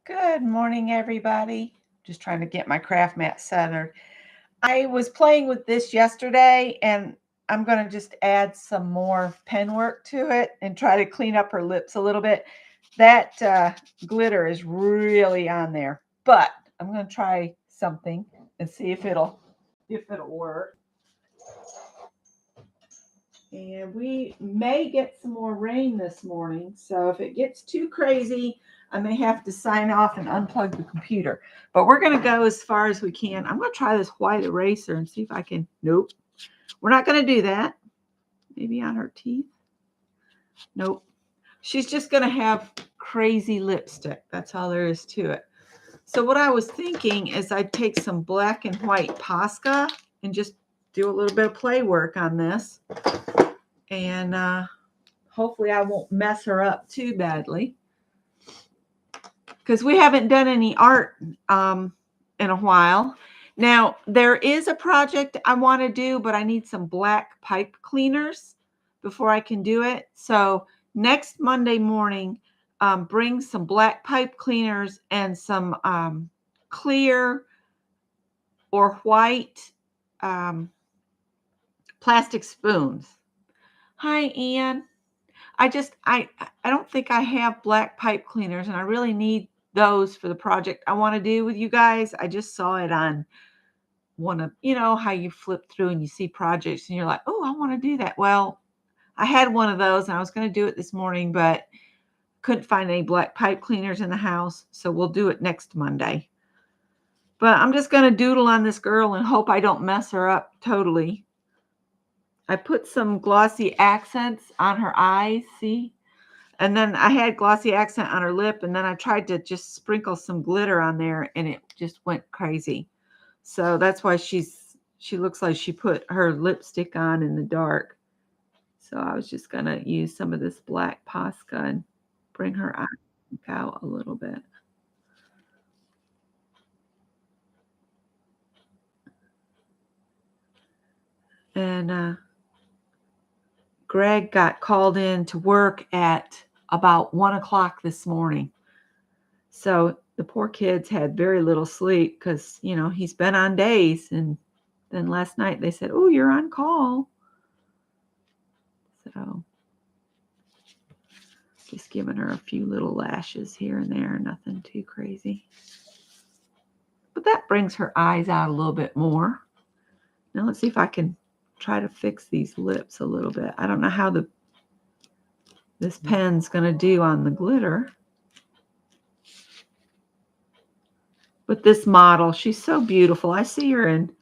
Good morning, everybody. Just trying to get my craft mat centered. I was playing with this yesterday, and I'm going to just add some more pen work to it and try to clean up her lips a little bit. That glitter is really on there, but I'm going to try something and see if it'll work. And we may get some more rain this morning. So if it gets too crazy, I may have to sign off and unplug the computer. But we're going to go as far as we can. I'm going to try this white eraser and see if I can. Nope. We're not going to do that. Maybe on her teeth. Nope. She's just going to have crazy lipstick. That's all there is to it. So what I was thinking is I'd take some black and white Posca and just do a little bit of play work on this. And hopefully I won't mess her up too badly, because we haven't done any art in a while. Now, there is a project I want to do, but I need some black pipe cleaners before I can do it. So next Monday morning, bring some black pipe cleaners and some clear or white plastic spoons. Hi, Ann. I don't think I have black pipe cleaners, and I really need those for the project I want to do with you guys. I just saw it on one of, how you flip through and you see projects and you're like, oh, I want to do that. Well, I had one of those and I was going to do it this morning, but couldn't find any black pipe cleaners in the house. So we'll do it next Monday. But I'm just going to doodle on this girl and hope I don't mess her up totally. I put some glossy accents on her eyes, see? And then I had glossy accent on her lip, and then I tried to just sprinkle some glitter on there, and it just went crazy. So that's why she looks like she put her lipstick on in the dark. So I was just going to use some of this black Posca and bring her eye out a little bit. And Greg got called in to work at about 1 o'clock this morning. So the poor kids had very little sleep because, he's been on days. And then last night they said, oh, you're on call. So just giving her a few little lashes here and there, nothing too crazy. But that brings her eyes out a little bit more. Now let's see if I can try to fix these lips a little bit. I don't know how this pen's going to do on the glitter. But this model, she's so beautiful. I see her in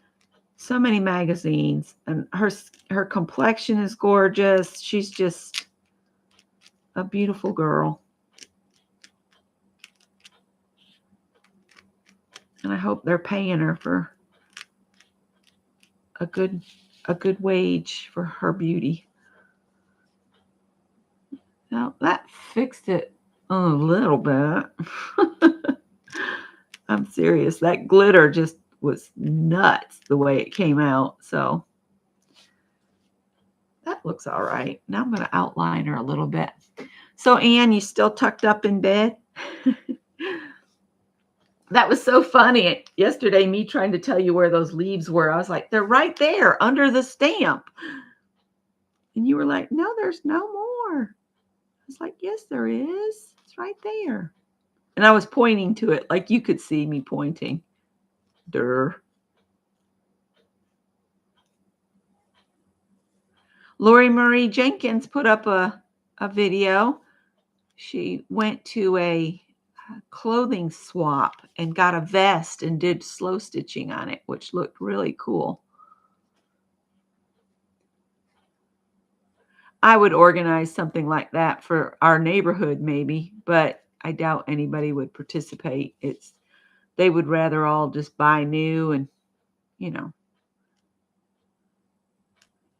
so many magazines, and her complexion is gorgeous. She's just a beautiful girl. And I hope they're paying her for a good wage for her beauty. Now that fixed it a little bit. I'm serious. That glitter just was nuts the way it came out. So that looks all right. Now I'm going to outline her a little bit. So Anne, you still tucked up in bed? That was so funny. Yesterday, me trying to tell you where those leaves were. I was like, they're right there under the stamp. And you were like, no, there's no more. I was like, yes, there is. It's right there. And I was pointing to it like you could see me pointing. Durr. Lori Marie Jenkins put up a video. She went to a clothing swap and got a vest and did slow stitching on it, which looked really cool. I would organize something like that for our neighborhood maybe, but I doubt anybody would participate. They would rather all just buy new, and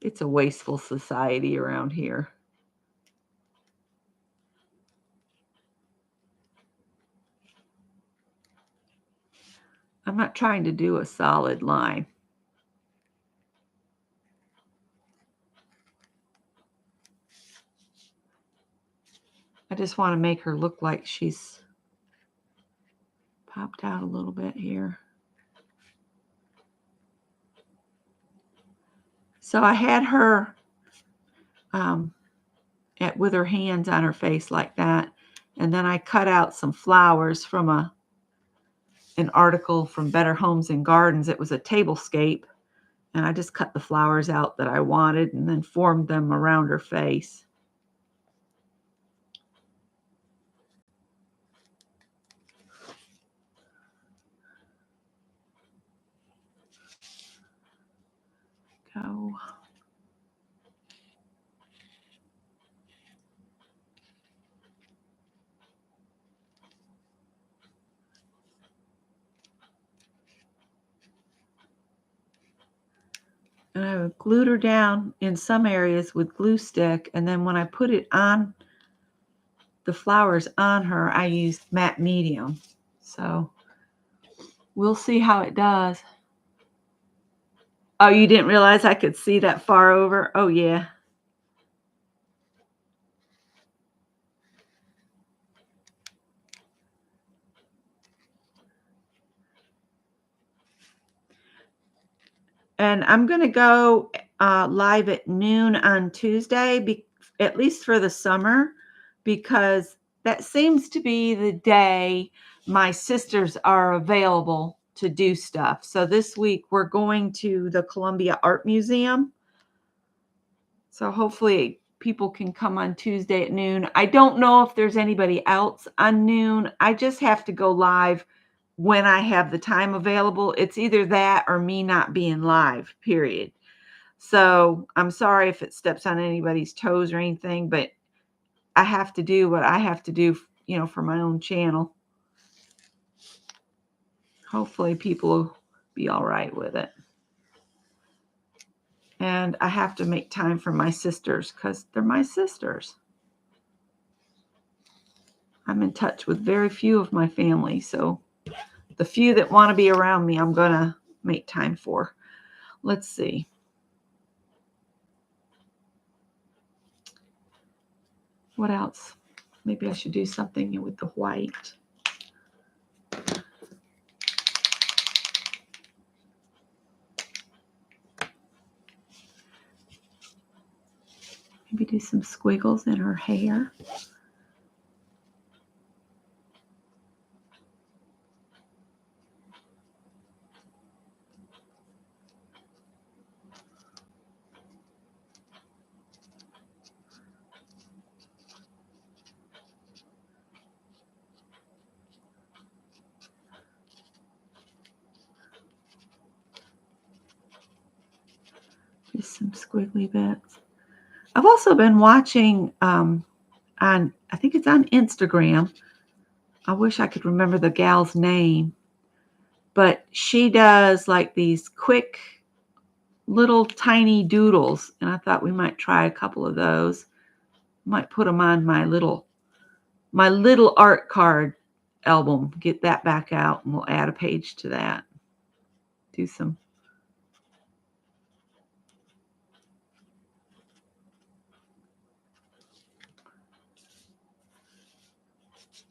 it's a wasteful society around here. I'm not trying to do a solid line. I just want to make her look like she's out a little bit here. So I had her with her hands on her face like that. And then I cut out some flowers from an article from Better Homes and Gardens. It was a tablescape. And I just cut the flowers out that I wanted and then formed them around her face. Go. And I glued her down in some areas with glue stick. And then when I put it on, the flowers on her, I used matte medium. So we'll see how it does. Oh, you didn't realize I could see that far over? Oh, yeah. And I'm going to go live at noon on Tuesday, at least for the summer, because that seems to be the day my sisters are available to do stuff. So this week we're going to the Columbia Art Museum. So hopefully people can come on Tuesday at noon. I don't know if there's anybody else on noon. I just have to go live when I have the time available. It's either that or me not being live, period. So I'm sorry if it steps on anybody's toes or anything, but I have to do what I have to do, for my own channel. Hopefully people will be all right with it. And I have to make time for my sisters because they're my sisters. I'm in touch with very few of my family, so the few that want to be around me, I'm going to make time for. Let's see. What else? Maybe I should do something with the white. Maybe do some squiggles in her hair. Just some squiggly bits. I've also been watching I think it's on Instagram. I wish I could remember the gal's name, but she does like these quick little tiny doodles, and I thought we might try a couple of those. Might put them on my little art card album. Get that back out, and we'll add a page to that. Do some.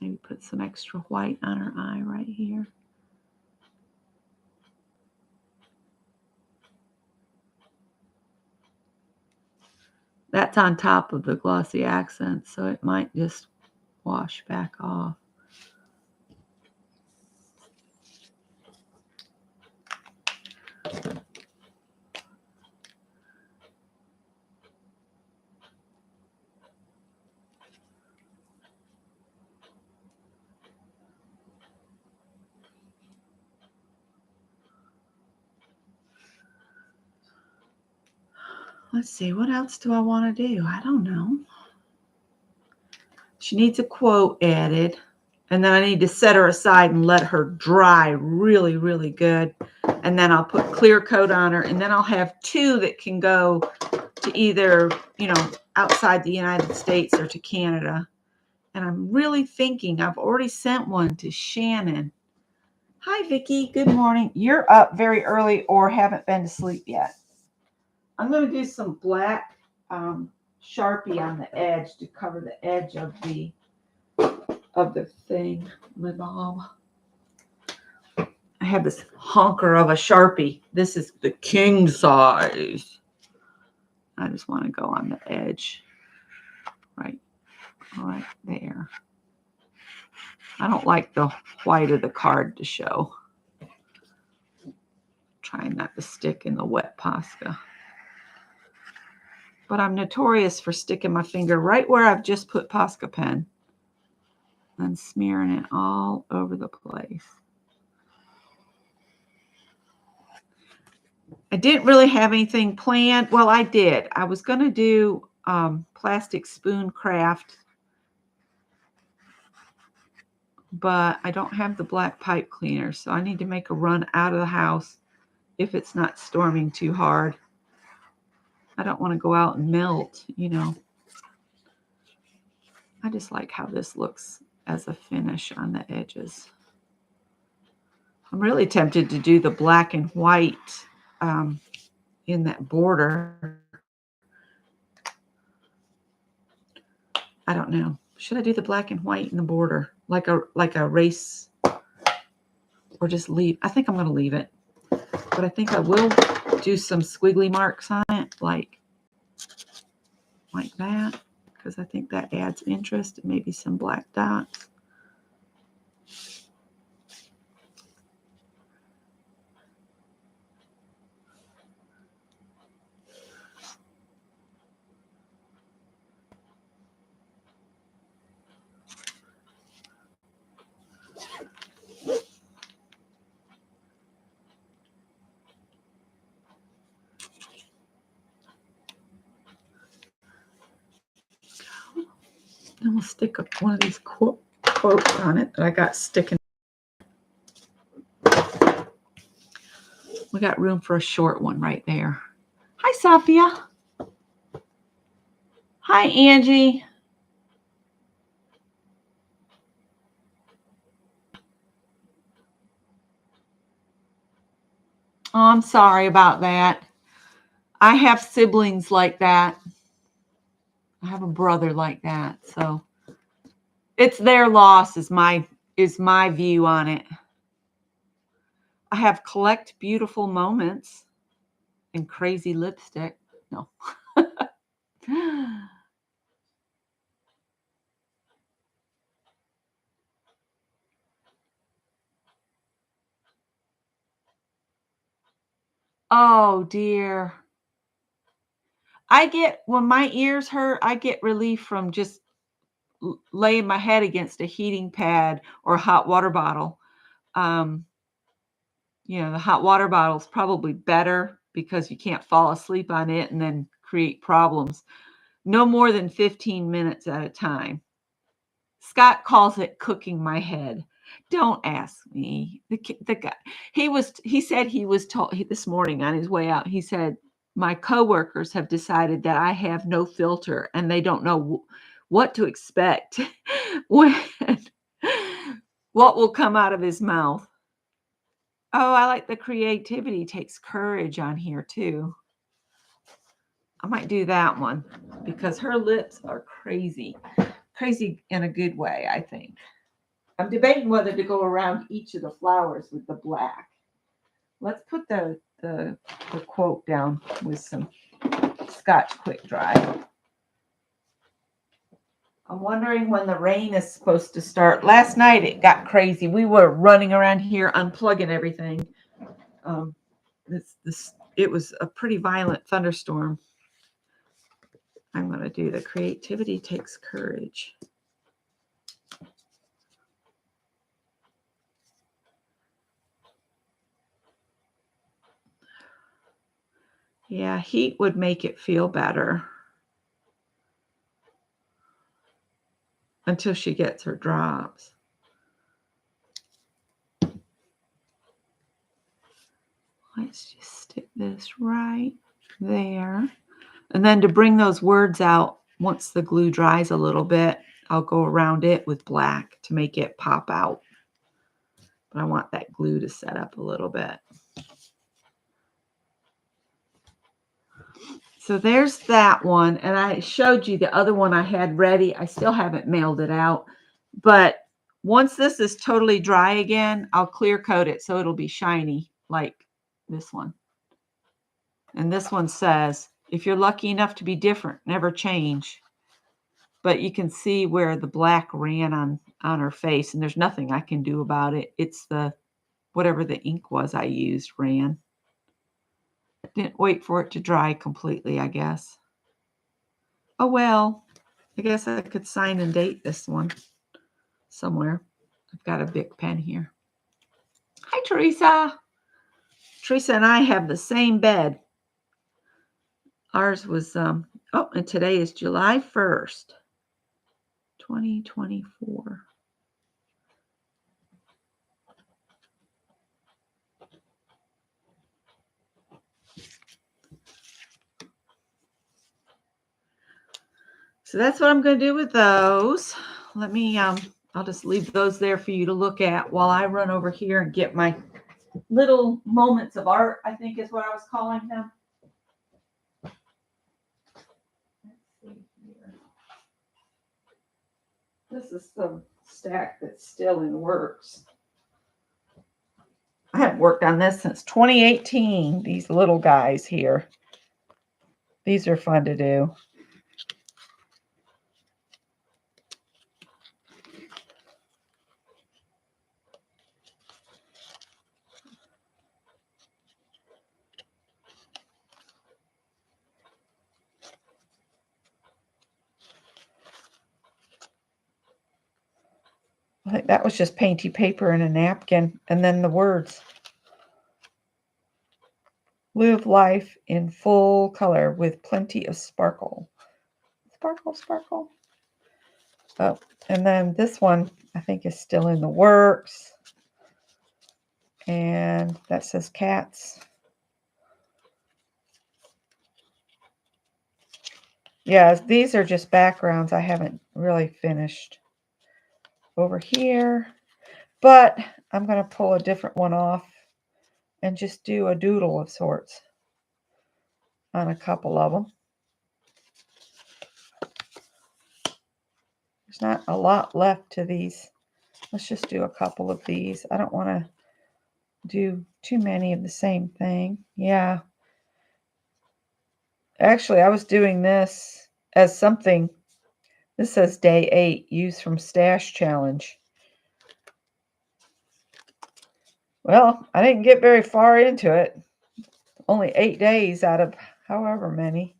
Maybe put some extra white on her eye right here. That's on top of the glossy accent, so it might just wash back off. Let's see, what else do I want to do? I don't know. She needs a quote added, and then I need to set her aside and let her dry really, really good. And then I'll put clear coat on her, and then I'll have two that can go to either, outside the United States or to Canada. And I'm really thinking, I've already sent one to Shannon. Hi, Vicki. Good morning. You're up very early or haven't been to sleep yet. I'm going to do some black Sharpie on the edge to cover the edge of the thing, my mom. I have this honker of a Sharpie. This is the king size. I just want to go on the edge. Right there. I don't like the white of the card to show. Trying not to stick in the wet Posca. But I'm notorious for sticking my finger right where I've just put Posca pen and smearing it all over the place. I didn't really have anything planned. Well, I did. I was going to do plastic spoon craft, but I don't have the black pipe cleaner, so I need to make a run out of the house if it's not storming too hard. I don't want to go out and melt, you know. I just like how this looks as a finish on the edges. I'm really tempted to do the black and white in that border. I don't know. Should I do the black and white in the border like a race, or just leave? I think I'm going to leave it, but I think I will do some squiggly marks on it, like that, because I think that adds interest. Maybe some black dots. And we'll stick one of these quotes on it that I got sticking. We got room for a short one right there. Hi, Sophia. Hi, Angie. Oh, I'm sorry about that. I have siblings like that. I have a brother like that. So it's their loss is my view on it. I have collect beautiful moments and crazy lipstick. No. Oh dear. When my ears hurt, I get relief from just laying my head against a heating pad or a hot water bottle. The hot water bottle is probably better because you can't fall asleep on it and then create problems. No more than 15 minutes at a time. Scott calls it cooking my head. Don't ask me. The guy, he said he was told this morning on his way out. He said, my coworkers have decided that I have no filter and they don't know what to expect when what will come out of his mouth. Oh, I like the creativity takes courage on here too. I might do that one because her lips are crazy. Crazy in a good way, I think. I'm debating whether to go around each of the flowers with the black. Let's put the quote down with some Scotch Quick Dry. I'm wondering when the rain is supposed to start. Last night it got crazy. We were running around here unplugging everything. It was a pretty violent thunderstorm. I'm going to do the creativity takes courage. Yeah, heat would make it feel better until she gets her drops. Let's just stick this right there. And then to bring those words out, once the glue dries a little bit, I'll go around it with black to make it pop out. But I want that glue to set up a little bit. So there's that one. And I showed you the other one I had ready. I still haven't mailed it out. But Once this is totally dry again, I'll clear coat it so it'll be shiny like this one. And this one says, if you're lucky enough to be different, never change. But you can see where the black ran on her face, and there's nothing I can do about it. It's the whatever the ink was I used ran. Didn't wait for it to dry completely, I guess. Oh well, I guess I could sign and date this one somewhere. I've got a big pen here. Hi, Teresa. Teresa and I have the same bed. Ours was, oh, and today is July 1st, 2024. So that's what I'm going to do with those. Let me, I'll just leave those there for you to look at while I run over here and get my little moments of art, I think is what I was calling them. Let's see here. This is the stack that's still in works. I haven't worked on this since 2018, these little guys here. These are fun to do. I think that was just painty paper and a napkin, and then the words. Live life in full color with plenty of sparkle. Sparkle, sparkle. Oh, and then this one, I think, is still in the works. And that says cats. Yeah, these are just backgrounds I haven't really finished over here. But I'm going to pull a different one off and just do a doodle of sorts on a couple of them. There's not a lot left to these. Let's just do a couple of these. I don't want to do too many of the same thing. Yeah. Actually, I was doing this as something. This says day 8, used from Stash Challenge. Well, I didn't get very far into it. Only 8 days out of however many.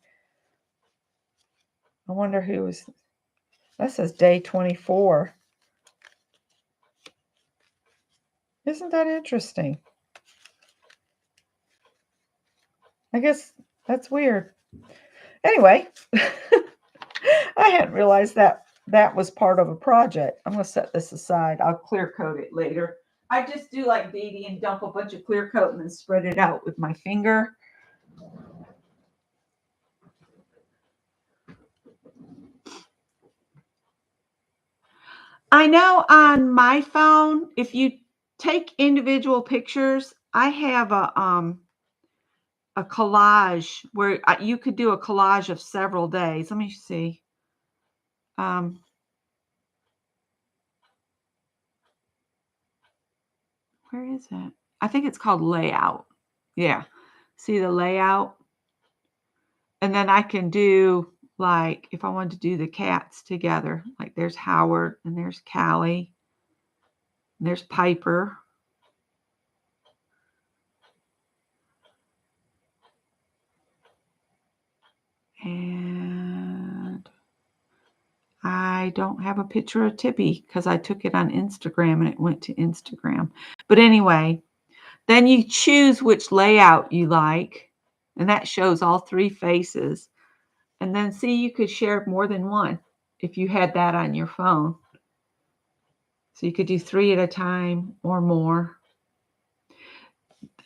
I wonder who was. That says day 24. Isn't that interesting? I guess that's weird. Anyway, I hadn't realized that that was part of a project. I'm going to set this aside. I'll clear coat it later. I just do like Dee Dee and dump a bunch of clear coat and then spread it out with my finger. I know on my phone, if you take individual pictures, I have a collage where you could do a collage of several days. Let me see. Where is it? I think it's called layout. Yeah. See the layout? And then I can do, like, if I wanted to do the cats together, like there's Howard and there's Callie and there's Piper. And I don't have a picture of Tippy because I took it on Instagram and it went to Instagram. But anyway, then you choose which layout you like, and that shows all 3 faces. And then see, you could share more than one if you had that on your phone. So you could do 3 at a time or more.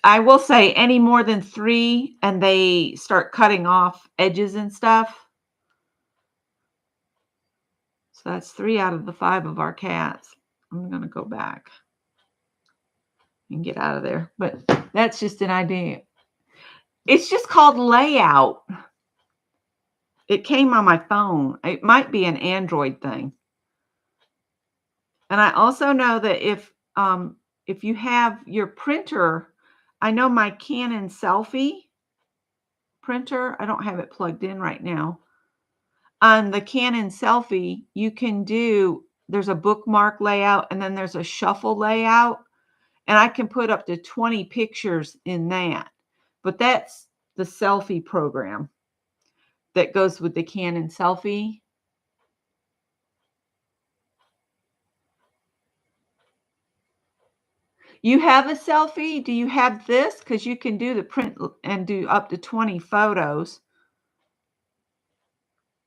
I will say any more than 3 and they start cutting off edges and stuff. So that's 3 out of the 5 of our cats. I'm going to go back and get out of there. But that's just an idea. It's just called layout. It came on my phone. It might be an Android thing. And I also know that if you have your printer, I know my Canon Selfie printer, I don't have it plugged in right now. On the Canon Selfie, you can do there's a bookmark layout and then there's a shuffle layout, and I can put up to 20 pictures in that. But that's the selfie program that goes with the Canon Selfie. You have a selfie? Do you have this? Because you can do the print and do up to 20 photos.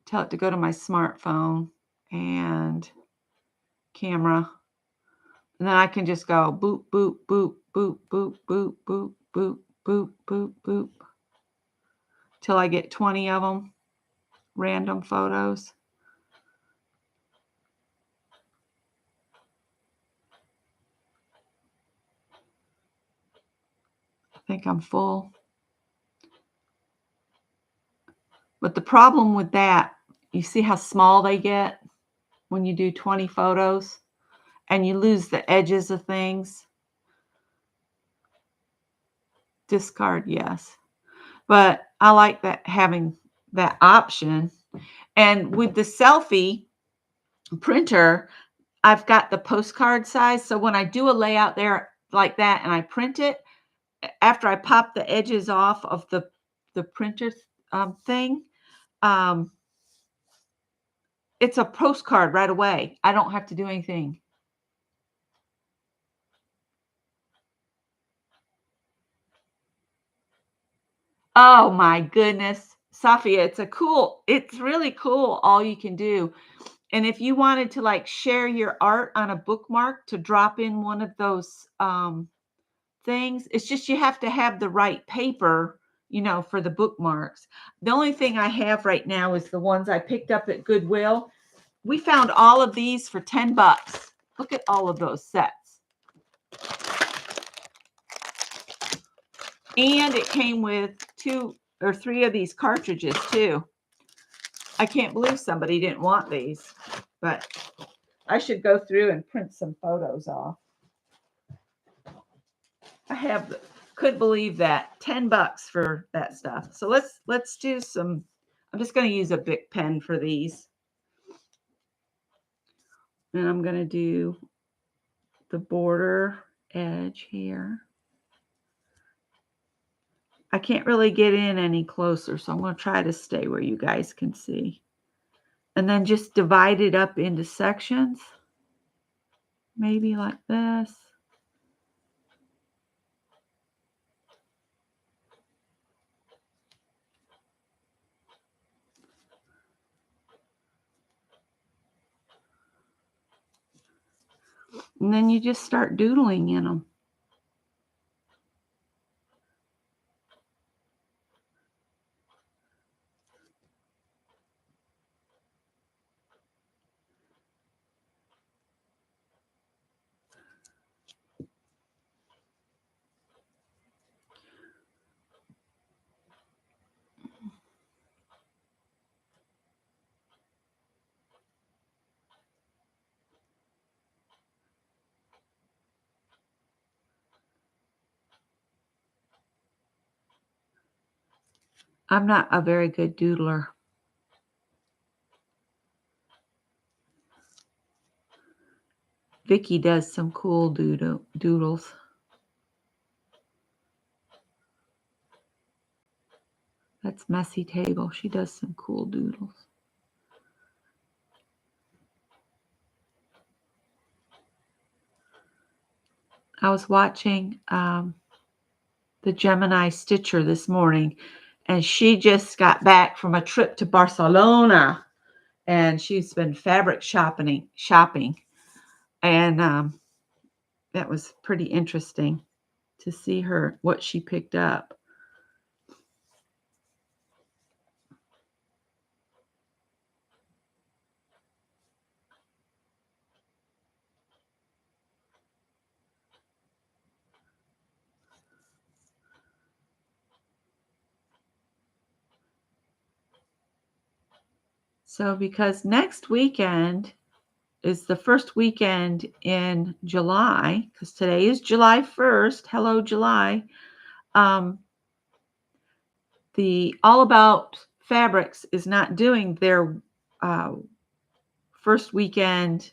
Tell it to go to my smartphone and camera. And then I can just go boop, boop, boop, boop, boop, boop, boop, boop, boop, boop, boop, till I get 20 of them, random photos. I think I'm full. But the problem with that, you see how small they get when you do 20 photos and you lose the edges of things? Discard, yes. But I like that having that option. And with the selfie printer, I've got the postcard size. So when I do a layout there like that and I print it, after I pop the edges off of the printer thing, um, it's a postcard right away. I don't have to do anything. Oh my goodness, Safia, it's really cool all you can do. And if you wanted to like share your art on a bookmark to drop in one of those things, it's just you have to have the right paper, for the bookmarks. The only thing I have right now is the ones I picked up at Goodwill. We found all of these for $10. Look at all of those sets. And it came with 2 or 3 of these cartridges too. I can't believe somebody didn't want these, but I should go through and print some photos off. Could believe that, $10 for that stuff. So let's do some. I'm just going to use a Bic pen for these, and I'm going to do the border edge here. I can't really get in any closer, so I'm going to try to stay where you guys can see. And then just divide it up into sections, maybe like this. And then you just start doodling in them. I'm not a very good doodler. Vicky does some cool doodles. That's Messy Table. She does some cool doodles. I was watching the Gemini Stitcher this morning, and she just got back from a trip to Barcelona, and she's been fabric shopping, and that was pretty interesting to see what she picked up. So because next weekend is the first weekend in July, because today is July 1st. Hello, July. Um, the All About Fabrics is not doing their uh, first weekend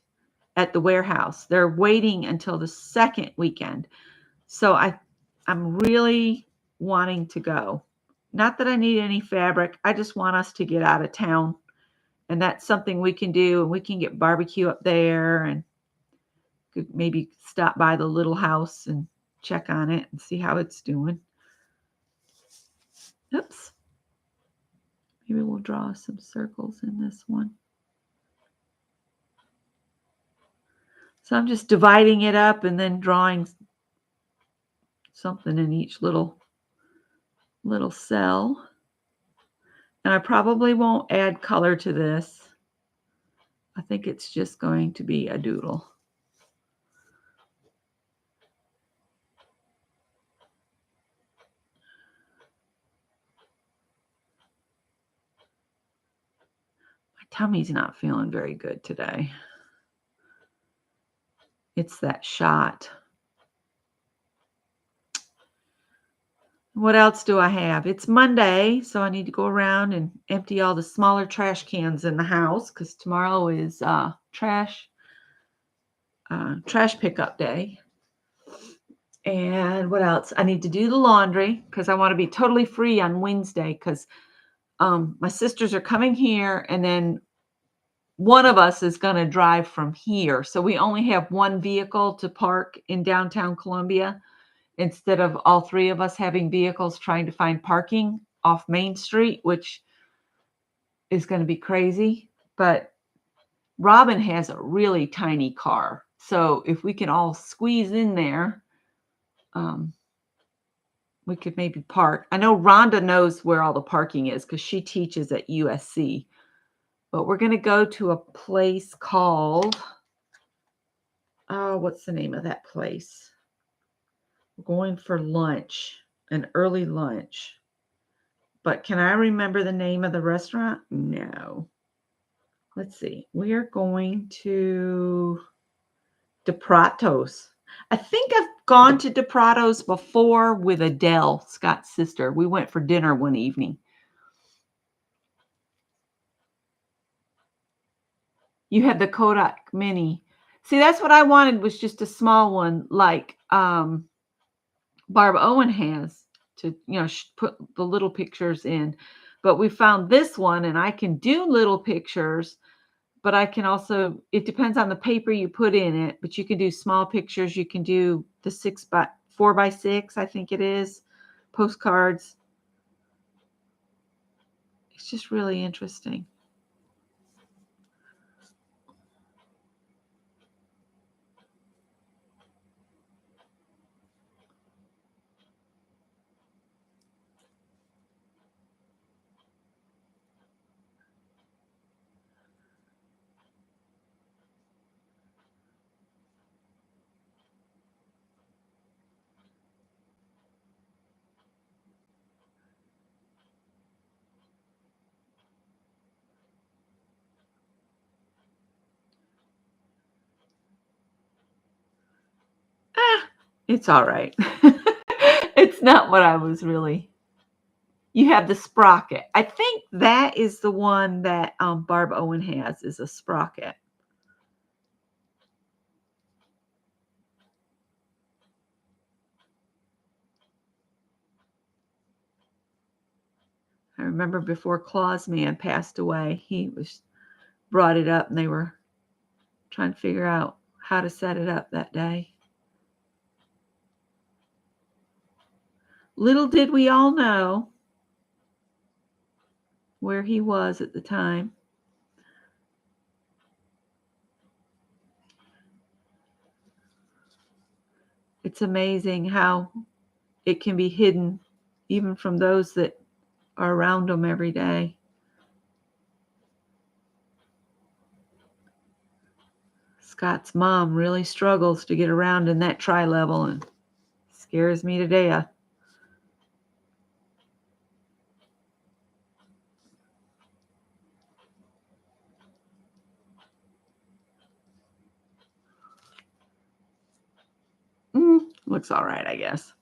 at the warehouse. They're waiting until the second weekend. So I'm really wanting to go. Not that I need any fabric. I just want us to get out of town. And that's something we can do. And we can get barbecue up there and could maybe stop by the little house and check on it and see how it's doing. Oops. Maybe we'll draw some circles in this one. So I'm just dividing it up and then drawing something in each little cell. And I probably won't add color to this. I think it's just going to be a doodle. My tummy's not feeling very good today. It's that shot. What else do I have? It's Monday, so I need to go around and empty all the smaller trash cans in the house because tomorrow is trash pickup day. And what else? I need to do the laundry because I want to be totally free on Wednesday because my sisters are coming here and then one of us is going to drive from here. So we only have one vehicle to park in downtown Columbia instead of all three of us having vehicles trying to find parking off Main Street, which is going to be crazy. But Robin has a really tiny car. So if we can all squeeze in there, we could maybe park. I know Rhonda knows where all the parking is because she teaches at USC. But we're going to go to a place called, what's the name of that place? We're going for lunch, an early lunch. But can I remember the name of the restaurant? No. Let's see. We are going to DePrato's. I think I've gone to DePrato's before with Adele, Scott's sister. We went for dinner one evening. You had the Kodak Mini. See, that's what I wanted was just a small one like Barb Owen has to, put the little pictures in. But we found this one and I can do little pictures, but I can also, it depends on the paper you put in it, but you can do small pictures. You can do the 4x6, I think it is, postcards. It's just really interesting. It's all right. It's not what I was really. You have the sprocket. I think that is the one that Barb Owen has is a sprocket. I remember before Claus Man passed away, he brought it up and they were trying to figure out how to set it up that day. Little did we all know where he was at the time. It's amazing how it can be hidden even from those that are around him every day. Scott's mom really struggles to get around in that tri-level and scares me to death. Looks all right, I guess.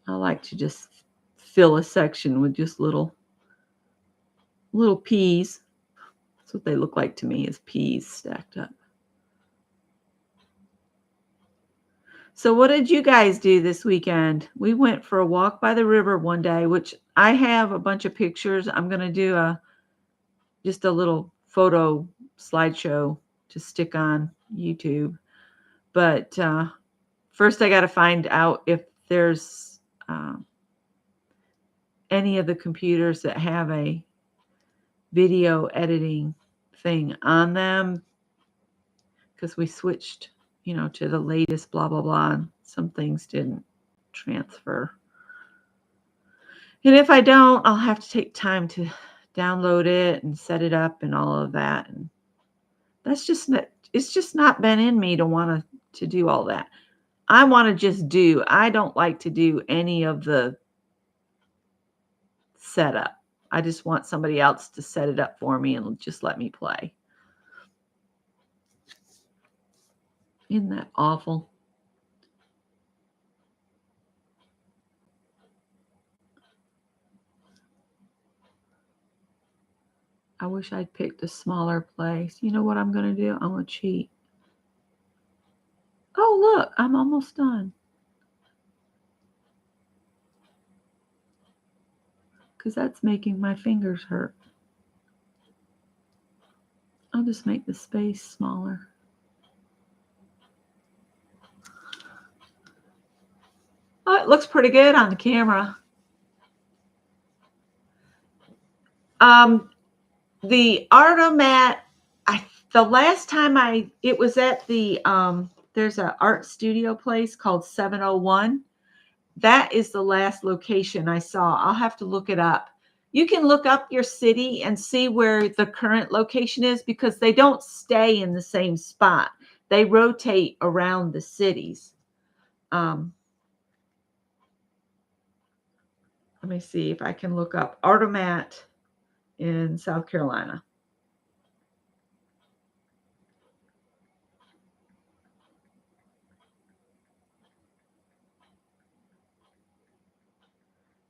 I like to just fill a section with just little peas. That's what they look like to me, is peas stacked up. So what did you guys do this weekend? We went for a walk by the river one day, which I have a bunch of pictures. I'm going to do just a little photo slideshow to stick on YouTube. But first I got to find out if there's any of the computers that have a video editing thing on them, because we switched, to the latest blah, blah, blah, and some things didn't transfer. And if I don't, I'll have to take time to download it and set it up and all of that. And it's just not been in me to want to do all that. I want to just do. I don't like to do any of the setup. I just want somebody else to set it up for me and just let me play. Isn't that awful? I wish I'd picked a smaller place. You know what I'm going to do? I'm going to cheat. Oh, look, I'm almost done. Because that's making my fingers hurt. I'll just make the space smaller. Oh, it looks pretty good on the camera. The Artomat, the last time it was at the, there's an art studio place called 701. That is the last location I saw. I'll have to look it up. You can look up your city and see where the current location is, because they don't stay in the same spot. They rotate around the cities. Let me see if I can look up Artomat in South Carolina.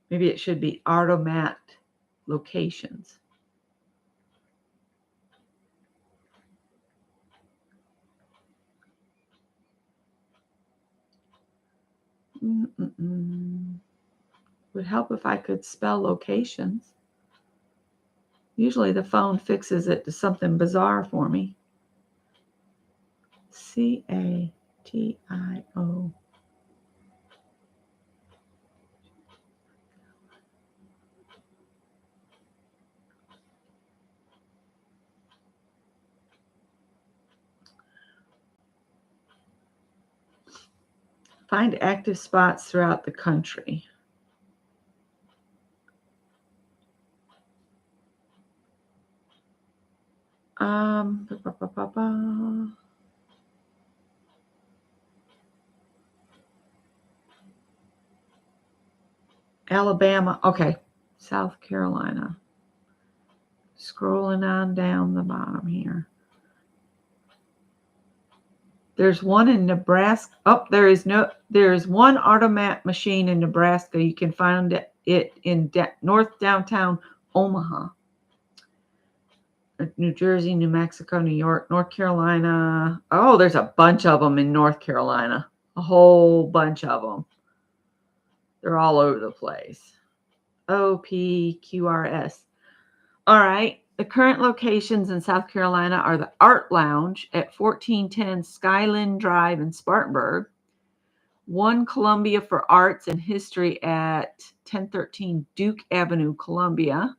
Maybe it should be Artomat locations. Would help if I could spell locations. Usually the phone fixes it to something bizarre for me. Catio. Find active spots throughout the country. Alabama. Okay. South Carolina. Scrolling on down the bottom here. There's one in Nebraska. Oh, there is one Artomat machine in Nebraska. You can find it in North Downtown Omaha. New Jersey, New Mexico, New York, North Carolina. Oh, there's a bunch of them in North Carolina. A whole bunch of them. They're all over the place. OPQRS. All right. The current locations in South Carolina are the Art Lounge at 1410 Skyland Drive in Spartanburg, One Columbia for Arts and History at 1013 Duke Avenue, Columbia,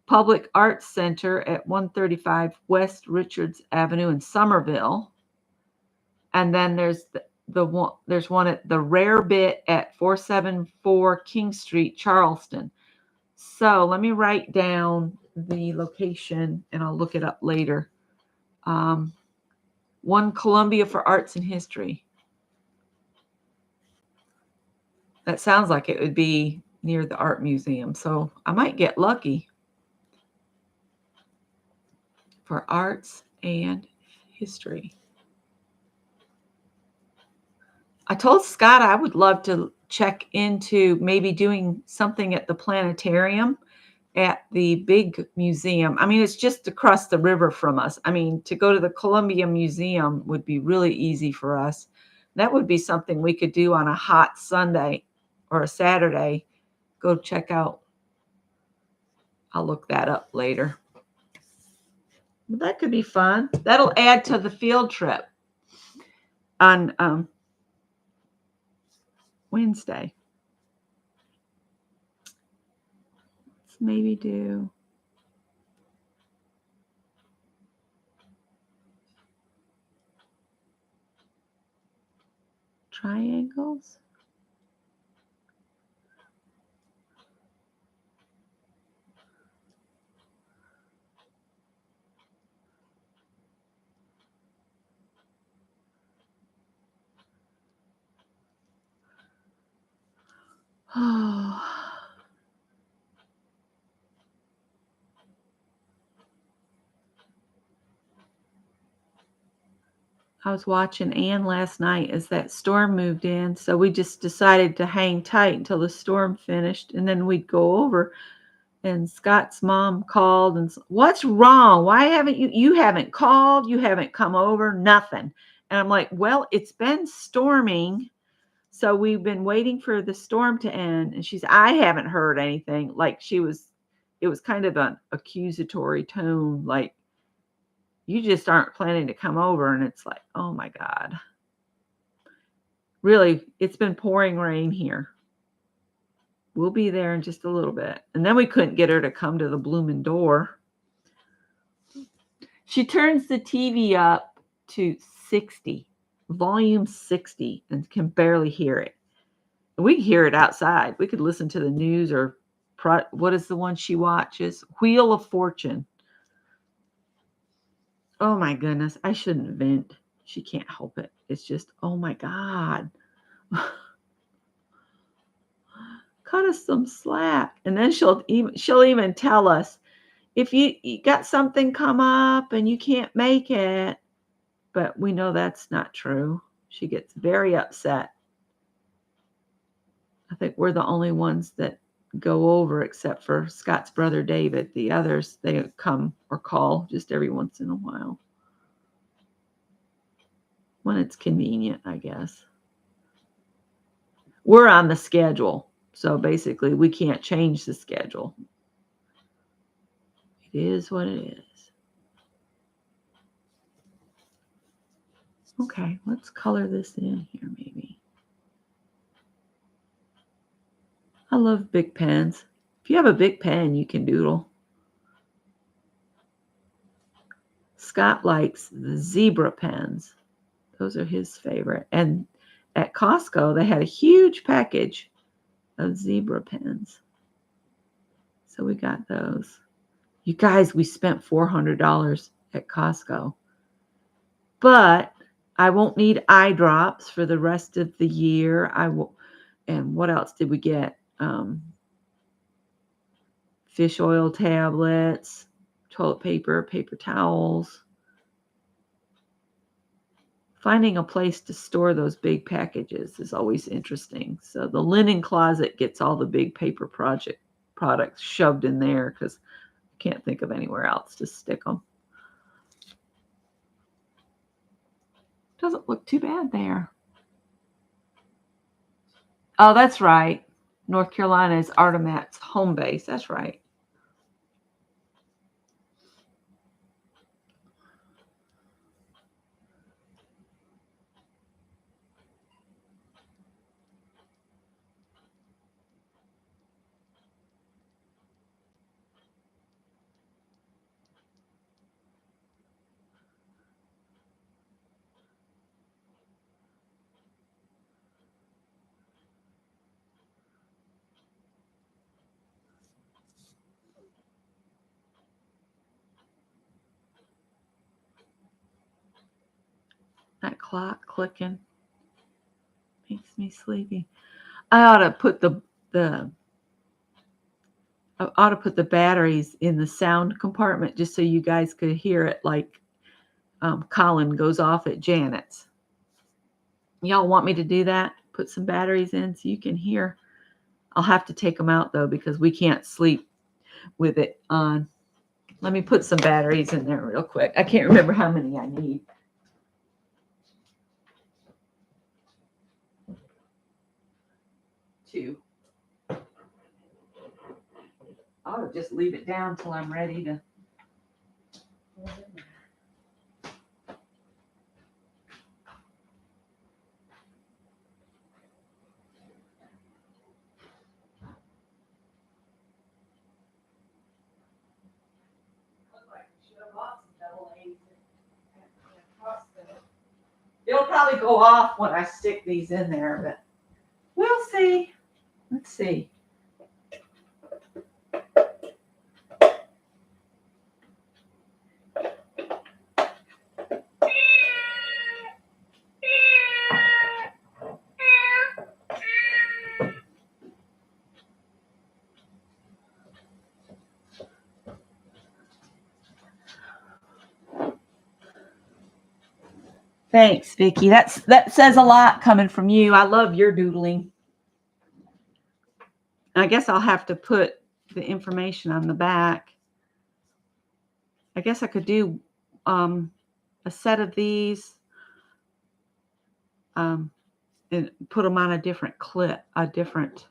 Public Arts Center at 135 West Richards Avenue in Somerville, and then there's there's one at the Rare Bit at 474 King Street, Charleston. So let me write down the location and I'll look it up later. One Columbia for Arts and History. That sounds like it would be near the art museum. So I might get lucky. For arts and history. I told Scott I would love to check into maybe doing something at the planetarium at the big museum. I mean, it's just across the river from us. I mean, to go to the Columbia Museum would be really easy for us. That would be something we could do on a hot Sunday or a Saturday. Go check out. I'll look that up later. But that could be fun. That'll add to the field trip on Wednesday. Let's maybe do triangles. Oh. I was watching Ann last night as that storm moved in, so we just decided to hang tight until the storm finished, and then we'd go over. And Scott's mom called and what's wrong? Why haven't you haven't called? You haven't come over, nothing. And I'm like, well, it's been storming. So we've been waiting for the storm to end. And she's, I haven't heard anything. Like it was kind of an accusatory tone, like, you just aren't planning to come over. And it's like, oh my God. Really, it's been pouring rain here. We'll be there in just a little bit. And then we couldn't get her to come to the blooming door. She turns the TV up to 60, volume 60, and can barely hear it. We can hear it outside. We could listen to the news or what is the one she watches? Wheel of Fortune. Oh my goodness. I shouldn't vent. She can't help it. It's just, oh my God. Cut us some slack. And then she'll even tell us, if you got something come up and you can't make it, but we know that's not true. She gets very upset. I think we're the only ones that go over except for Scott's brother David. The others, they come or call just every once in a while. When it's convenient, I guess. We're on the schedule. So basically, we can't change the schedule. It is what it is. Okay, let's color this in here maybe. I love big pens. If you have a big pen, you can doodle. Scott likes the zebra pens. Those are his favorite. And at Costco, they had a huge package of zebra pens. So we got those. You guys, we spent $400 at Costco. But I won't need eye drops for the rest of the year. I will. And what else did we get? Fish oil tablets, toilet paper, paper towels. Finding a place to store those big packages is always interesting. So the linen closet gets all the big paper products shoved in there because I can't think of anywhere else to stick them. Doesn't look too bad there. Oh, that's right. North Carolina is Artemat's home base. That's right. That clock clicking makes me sleepy. I ought to put the batteries in the sound compartment just so you guys could hear it like Colin goes off at Janet's. Y'all want me to do that? Put some batteries in so you can hear. I'll have to take them out though because we can't sleep with it on. Let me put some batteries in there real quick. I can't remember how many I need. 2. I'll just leave it down till I'm ready to. It'll probably go off when I stick these in there, but we'll see. Let's see. Thanks, Vicki. That says a lot coming from you. I love your doodling. I guess I'll have to put the information on the back. I guess I could do a set of these and put them on a different clip, I could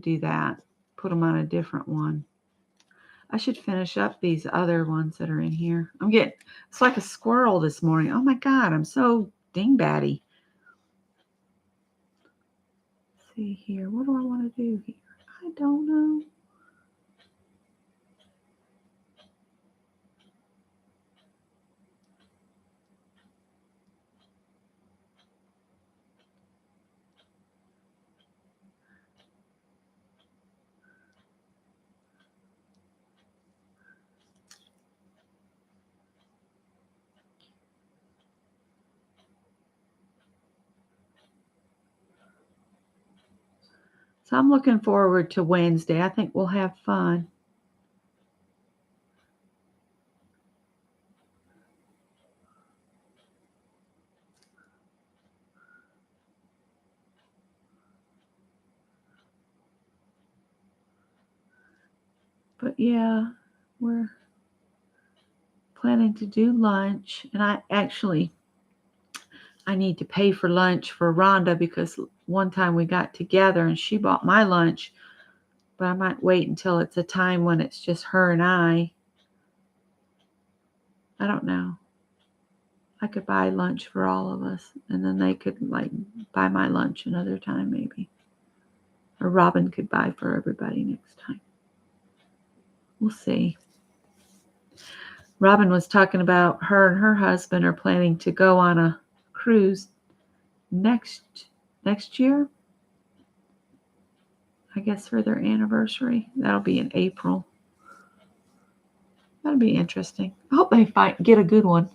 do that. Put them on a different one. I should finish up these other ones that are in here. It's like a squirrel this morning. Oh my God, I'm so dingbatty. Let's see here. What do I want to do here? I don't know. So I'm looking forward to Wednesday. I think we'll have fun. But yeah, we're planning to do lunch. And I need to pay for lunch for Rhonda because one time we got together and she bought my lunch. But I might wait until it's a time when it's just her and I. I don't know. I could buy lunch for all of us. And then they could buy my lunch another time maybe. Or Robin could buy for everybody next time. We'll see. Robin was talking about her and her husband are planning to go on a cruise next year. I guess for their anniversary. That'll be in April. That'll be interesting. I hope they get a good one.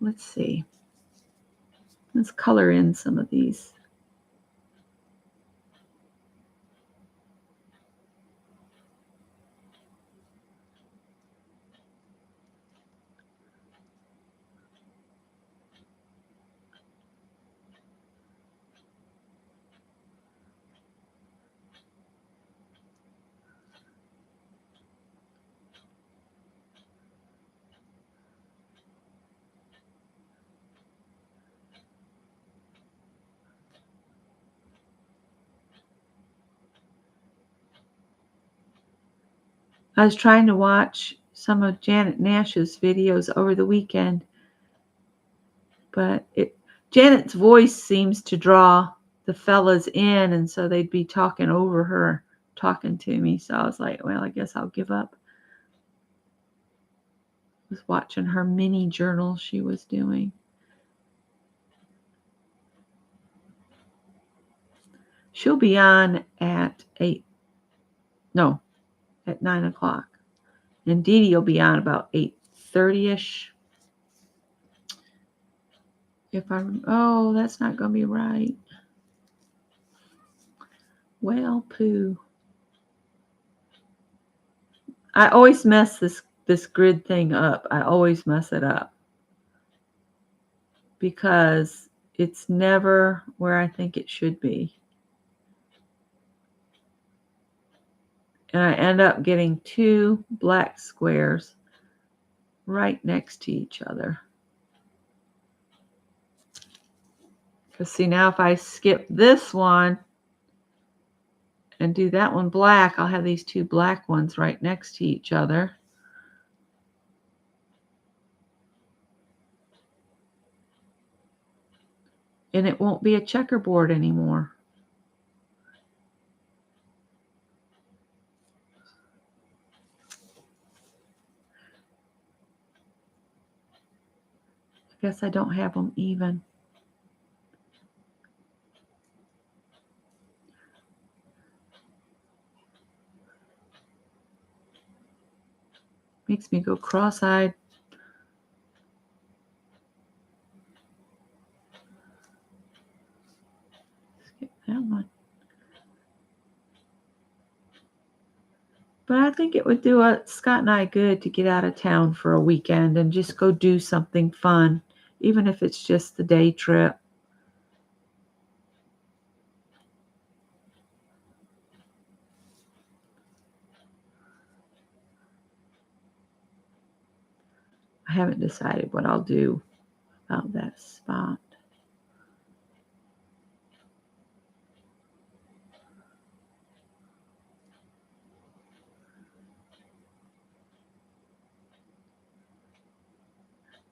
Let's see. Let's color in some of these. I was trying to watch some of Janet Nash's videos over the weekend, but Janet's voice seems to draw the fellas in, and so they'd be talking over her, talking to me. So I was like, well, I guess I'll give up. I was watching her mini journal she was doing. She'll be on at 9 o'clock. And Dee Dee will be on about 8:30ish. That's not going to be right. Well, poo. I always mess this this grid thing up. I always mess it up because it's never where I think it should be. And I end up getting two black squares right next to each other. Because see, now if I skip this one and do that one black, I'll have these two black ones right next to each other. And it won't be a checkerboard anymore. I guess I don't have them even. Makes me go cross-eyed. Skip that one. But I think it would do Scott and I good to get out of town for a weekend and just go do something fun, even if it's just the day trip. I haven't decided what I'll do about that spot.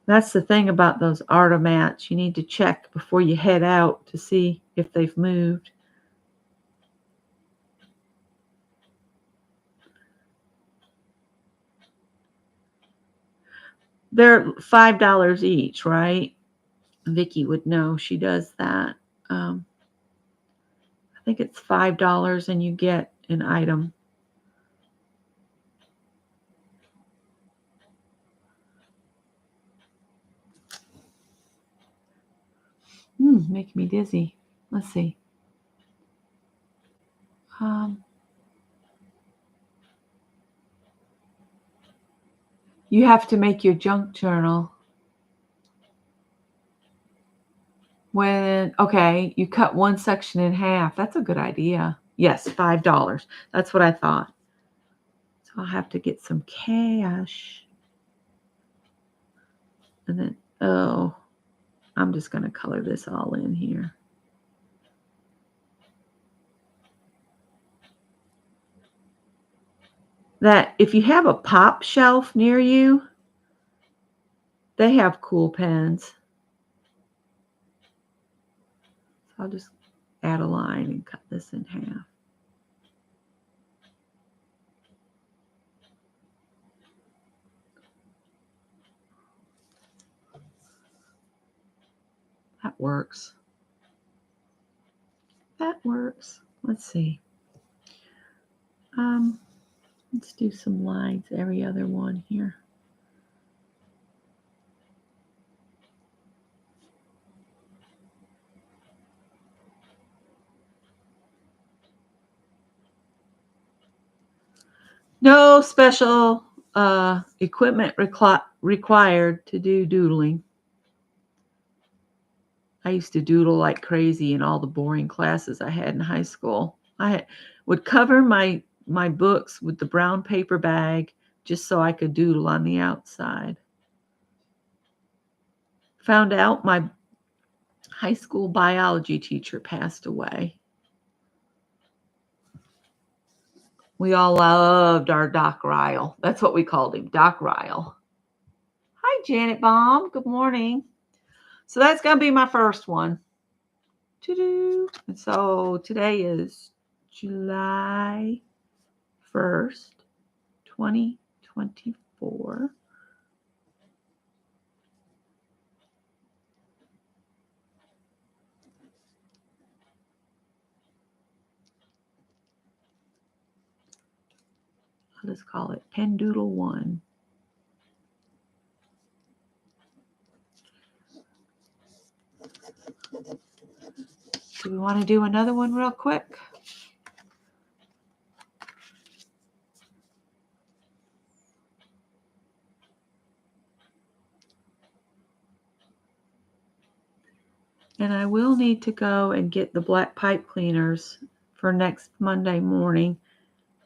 That's the thing about those Artomats. You need to check before you head out to see if they've moved. They're $5 each, right? Vicky would know. She does that. I think it's $5 and you get an item. Make me dizzy. Let's see. You have to make your junk journal. Okay, you cut one section in half. That's a good idea. Yes, $5. That's what I thought. So I'll have to get some cash. And then, I'm just going to color this all in here. That if you have a pop shelf near you, they have cool pens. So I'll just add a line and cut this in half. That works. That works. Let's see. Let's do some lines every other one here. No special equipment required to do doodling. I used to doodle like crazy in all the boring classes I had in high school. I would cover my books with the brown paper bag just so I could doodle on the outside. Found out my high school biology teacher passed away. We all loved our Doc Ryle. That's what we called him, Doc Ryle. Hi, Janet Baum. Good morning. So that's going to be my first one. And so today is July 1st, 2024. I'll just call it Pen Doodle 1. Do we want to do another one real quick? And I will need to go and get the black pipe cleaners for next Monday morning.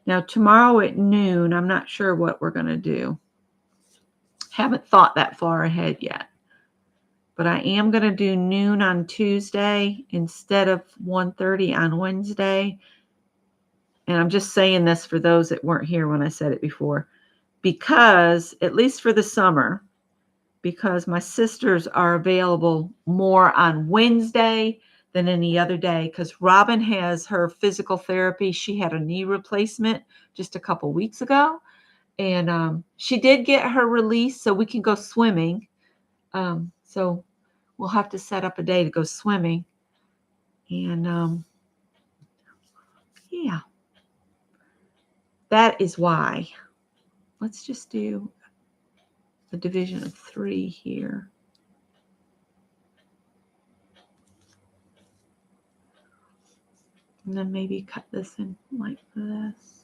Now, tomorrow at noon, I'm not sure what we're going to do. Haven't thought that far ahead yet. But I am going to do noon on Tuesday instead of 1:30 on Wednesday. And I'm just saying this for those that weren't here when I said it before. Because, at least for the summer, because my sisters are available more on Wednesday than any other day, because Robin has her physical therapy. She had a knee replacement just a couple weeks ago, and she did get her release so we can go swimming. So we'll have to set up a day to go swimming. And yeah, that is why. Let's just do a division of 3 here. And then maybe cut this in like this.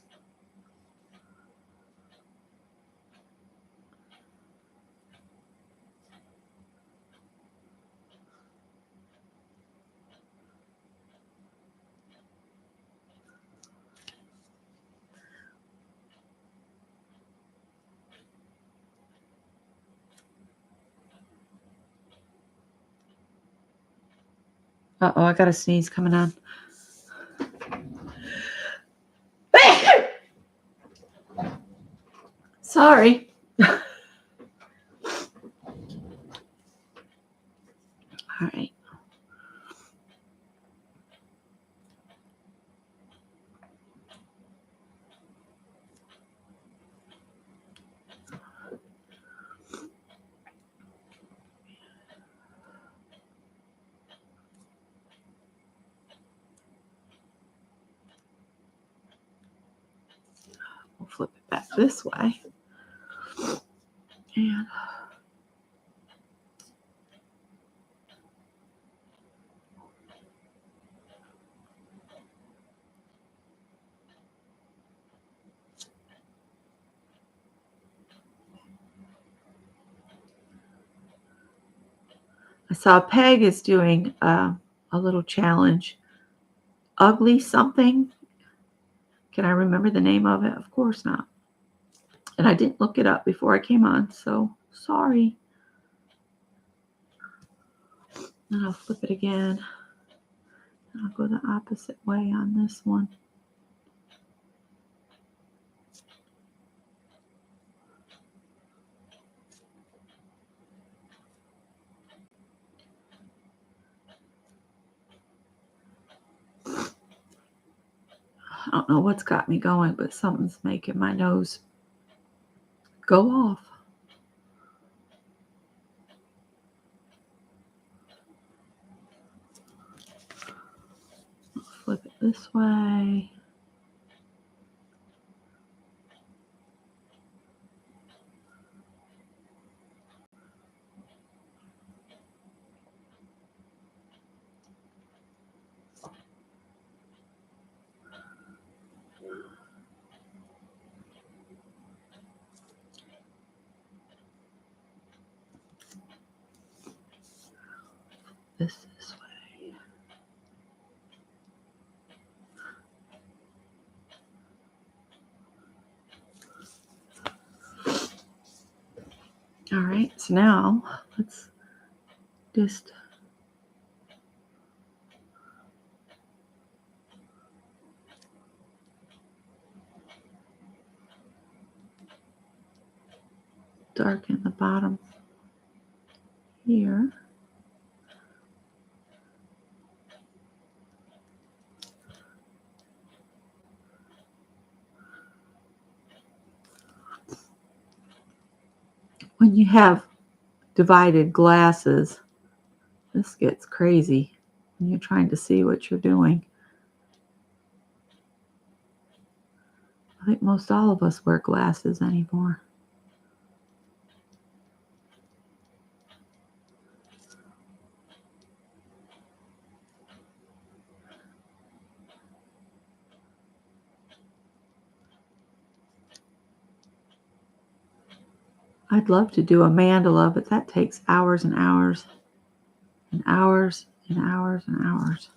Uh-oh, I got a sneeze coming on. Sorry. All right. We'll flip it back this way. And I saw Peg is doing a little challenge. Ugly something. Can I remember the name of it? Of course not. And I didn't look it up before I came on, so sorry. And I'll flip it again. And I'll go the opposite way on this one. I don't know what's got me going, but something's making my nose go off. I'll flip it this way. This way. All right, so now let's just darken the bottom here. When you have divided glasses, this gets crazy when you're trying to see what you're doing. I think most all of us wear glasses anymore. I'd love to do a mandala, but that takes hours and hours and hours and hours and hours.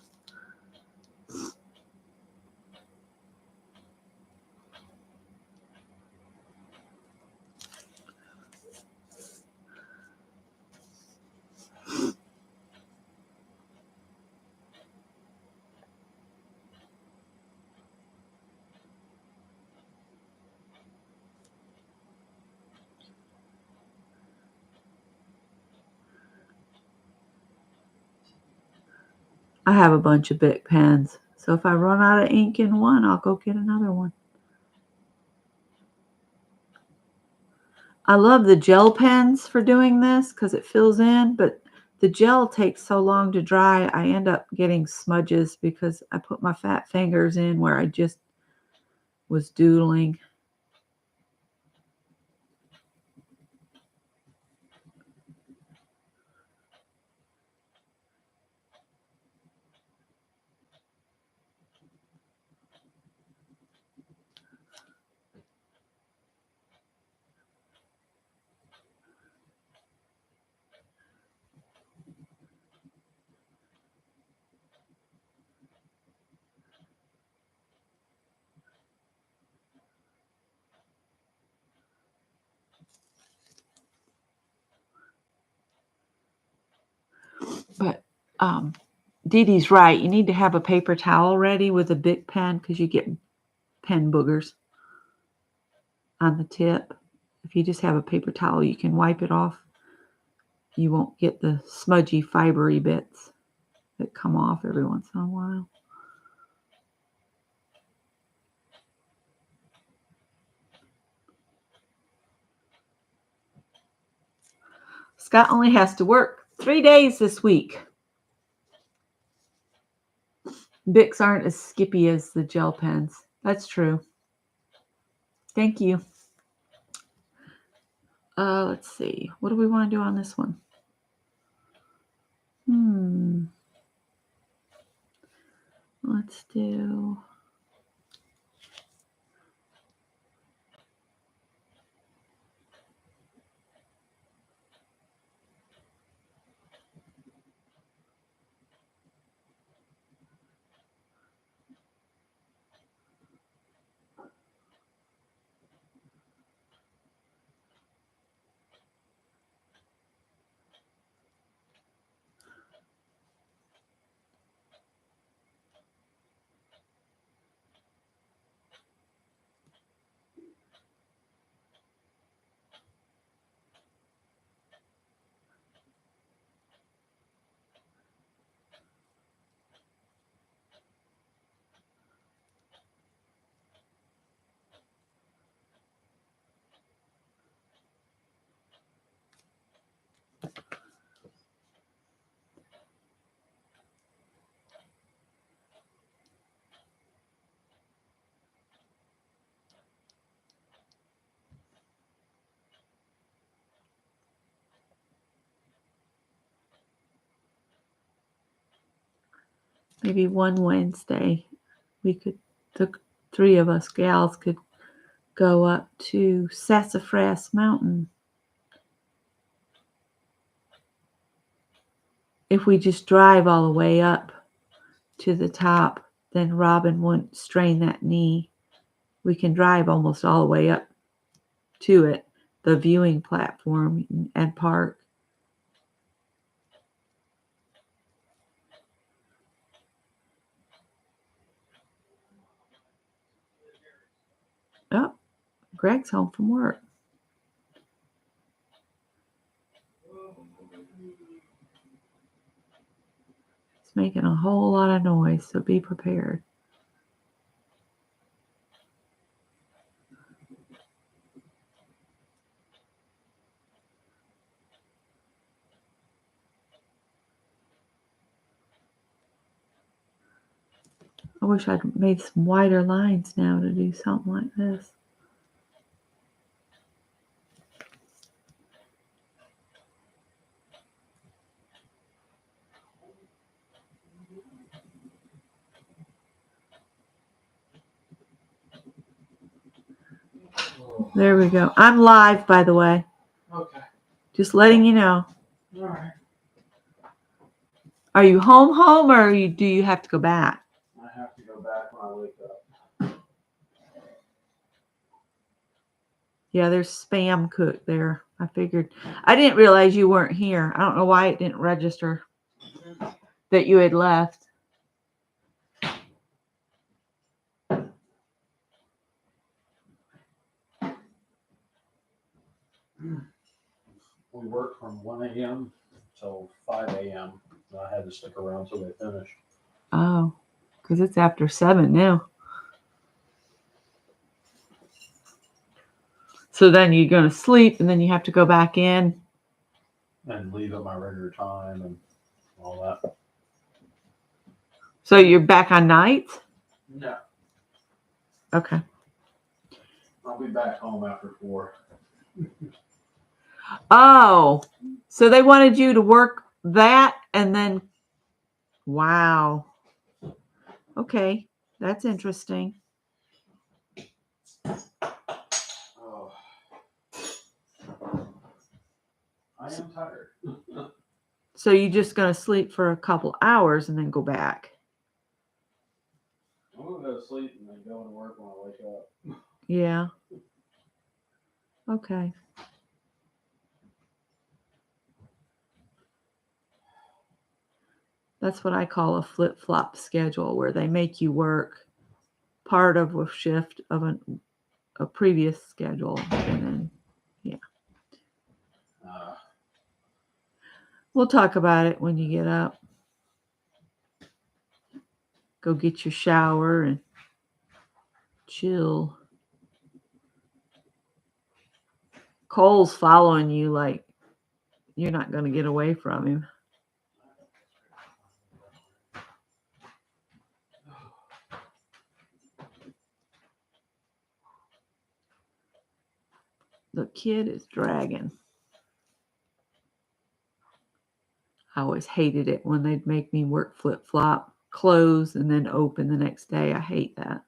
I have a bunch of Bic pens, so if I run out of ink in one, I'll go get another one. I love the gel pens for doing this because it fills in, but the gel takes so long to dry, I end up getting smudges because I put my fat fingers in where I just was doodling. But Dee Dee's right. You need to have a paper towel ready with a Bic pen because you get pen boogers on the tip. If you just have a paper towel, you can wipe it off. You won't get the smudgy, fibery bits that come off every once in a while. Scott only has to work 3 days this week. Bics aren't as skippy as the gel pens. That's true. Thank you. Let's see. What do we want to do on this one? Let's do... Maybe one Wednesday, the 3 of us gals could go up to Sassafras Mountain. If we just drive all the way up to the top, then Robin wouldn't strain that knee. We can drive almost all the way up to it, the viewing platform, and park. Oh, Greg's home from work. It's making a whole lot of noise, so be prepared. I wish I'd made some wider lines now to do something like this. There we go. I'm live, by the way. Okay. Just letting you know. All right. Are you home, or do you have to go back? I have to go back when I wake up. Yeah, there's spam cooked there. I figured. I didn't realize you weren't here. I don't know why it didn't register that you had left. We worked from 1 a.m. till 5 a.m. I had to stick around till they finished. Oh, because it's after 7 now. So then you're going to sleep, and then you have to go back in. And leave at my regular time and all that. So you're back on nights? No. Okay. I'll be back home after 4. Oh, so they wanted you to work that and then, wow. Okay, that's interesting. Oh. I am tired. So you're just going to sleep for a couple hours and then go back? I'm going to go to sleep and then go to work when I wake up. Yeah. Okay. That's what I call a flip-flop schedule, where they make you work part of a shift of a previous schedule, and then, yeah. We'll talk about it when you get up. Go get your shower and chill. Cole's following you like you're not going to get away from him. The kid is dragging. I always hated it when they'd make me work flip-flop, close, and then open the next day. I hate that.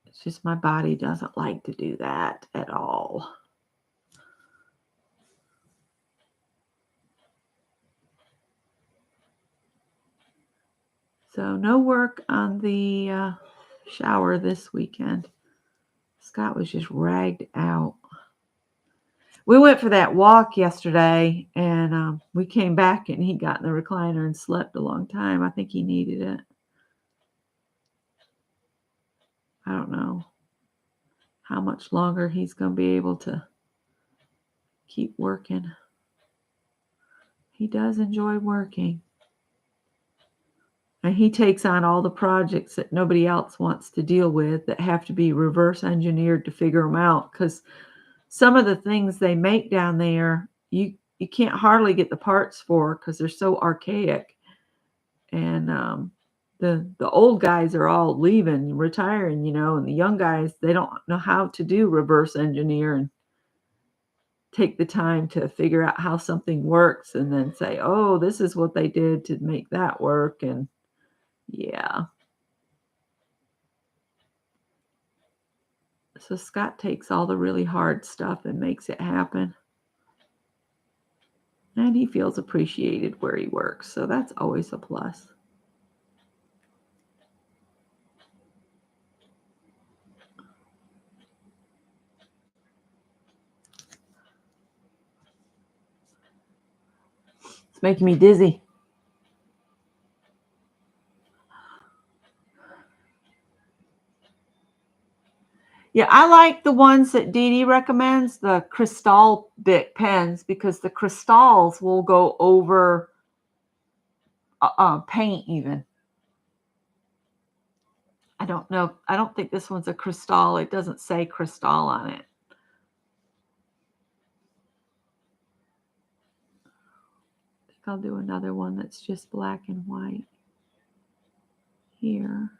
It's just my body doesn't like to do that at all. So no work on the shower this weekend. Scott was just ragged out. We went for that walk yesterday, and we came back, and he got in the recliner and slept a long time. I think he needed it. I don't know how much longer he's going to be able to keep working. He does enjoy working. And he takes on all the projects that nobody else wants to deal with, that have to be reverse engineered to figure them out, because some of the things they make down there, you can't hardly get the parts for, because they're so archaic. And the old guys are all leaving, retiring, and the young guys, they don't know how to do reverse engineer and take the time to figure out how something works, and then say, oh, this is what they did to make that work. And yeah. So Scott takes all the really hard stuff and makes it happen. And he feels appreciated where he works. So that's always a plus. It's making me dizzy. Yeah, I like the ones that Dee Dee recommends, the Crystal Bic pens, because the crystals will go over paint even. I don't know. I don't think this one's a crystal. It doesn't say crystal on it. I think I'll do another one that's just black and white here.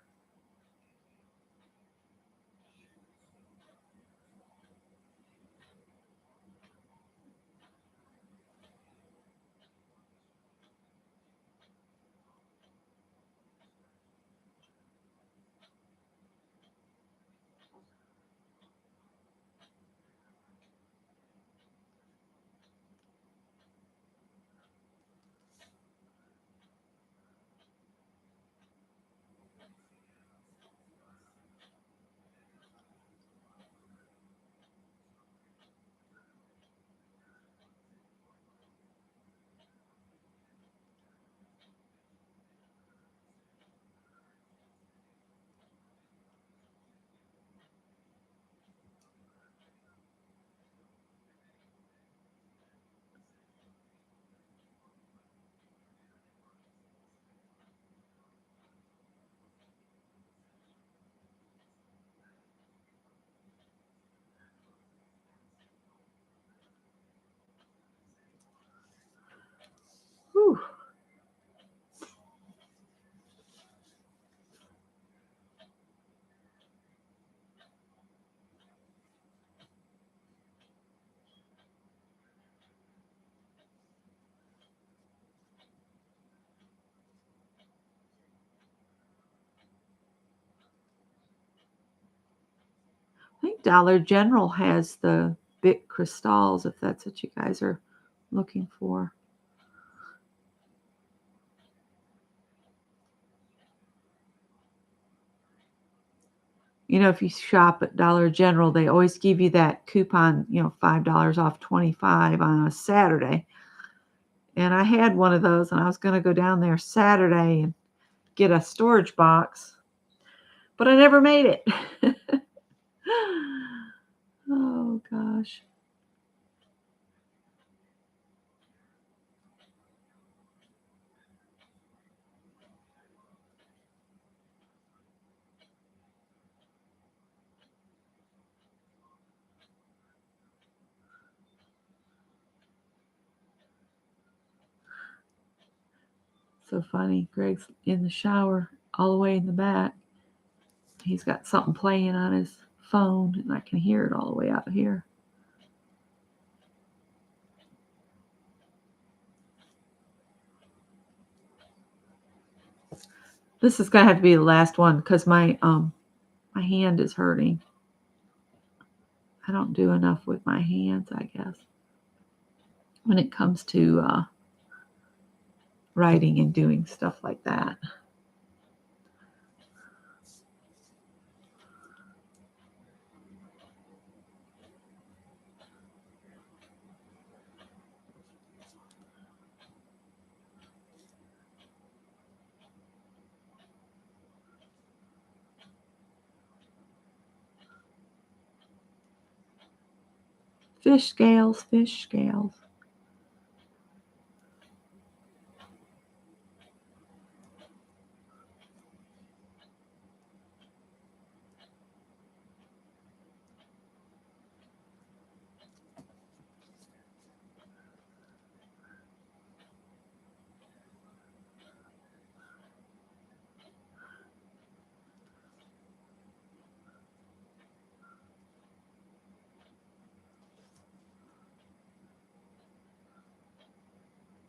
I think Dollar General has the big crystals, if that's what you guys are looking for. You know, if you shop at Dollar General, they always give you that coupon, $5 off 25 on a Saturday. And I had one of those, and I was going to go down there Saturday and get a storage box, but I never made it. Oh, gosh. So funny. Greg's in the shower all the way in the back. He's got something playing on his phone, and I can hear it all the way out here. This is gonna have to be the last one because my hand is hurting. I don't do enough with my hands, I guess, when it comes to writing and doing stuff like that. Fish scales, fish scales.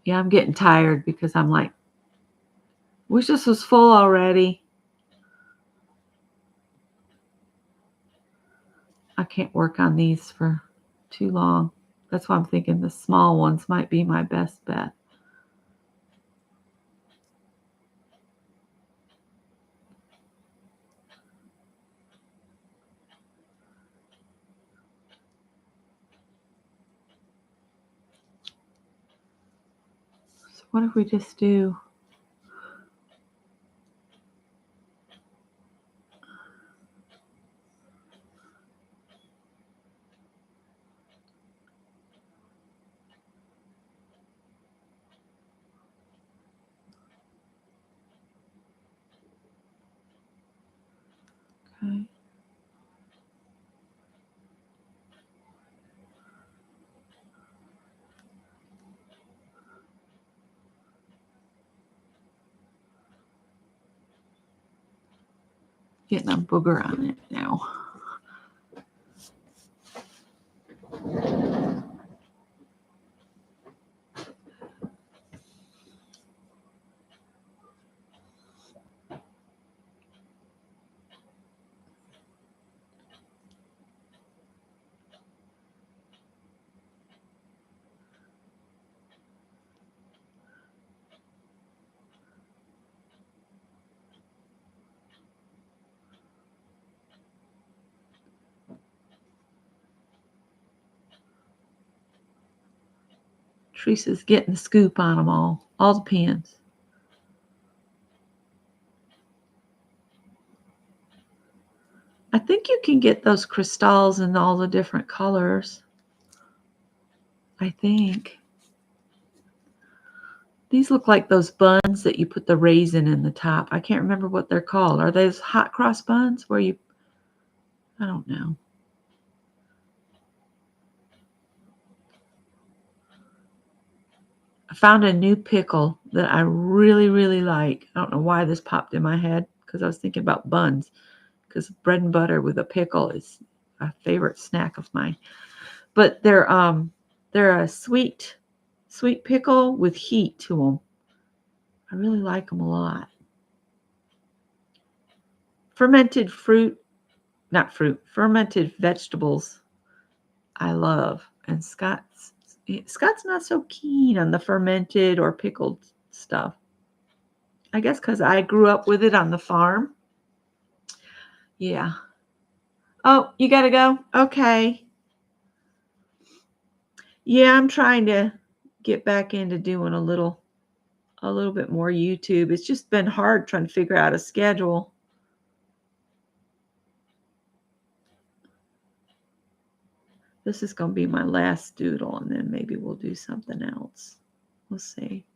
Yeah, I'm getting tired because I'm like, wish this was full already. I can't work on these for too long. That's why I'm thinking the small ones might be my best bet. So what if we just do okay. Getting a booger on it now. Teresa's getting the scoop on them all the pins. I think you can get those crystals in all the different colors. I think. These look like those buns that you put the raisin in the top. I can't remember what they're called. Are those hot cross buns where you, I don't know. I found a new pickle that I really, really like. I don't know why this popped in my head because I was thinking about buns because bread and butter with a pickle is a favorite snack of mine. But they're a sweet pickle with heat to them. I really like them a lot. Fermented fruit not fruit, fermented vegetables I love. And Scott's not so keen on the fermented or pickled stuff. I guess because I grew up with it on the farm. Yeah. Oh, you got to go? Okay. Yeah, I'm trying to get back into doing a little bit more YouTube. It's just been hard trying to figure out a schedule. This is going to be my last doodle, and then maybe we'll do something else. We'll see.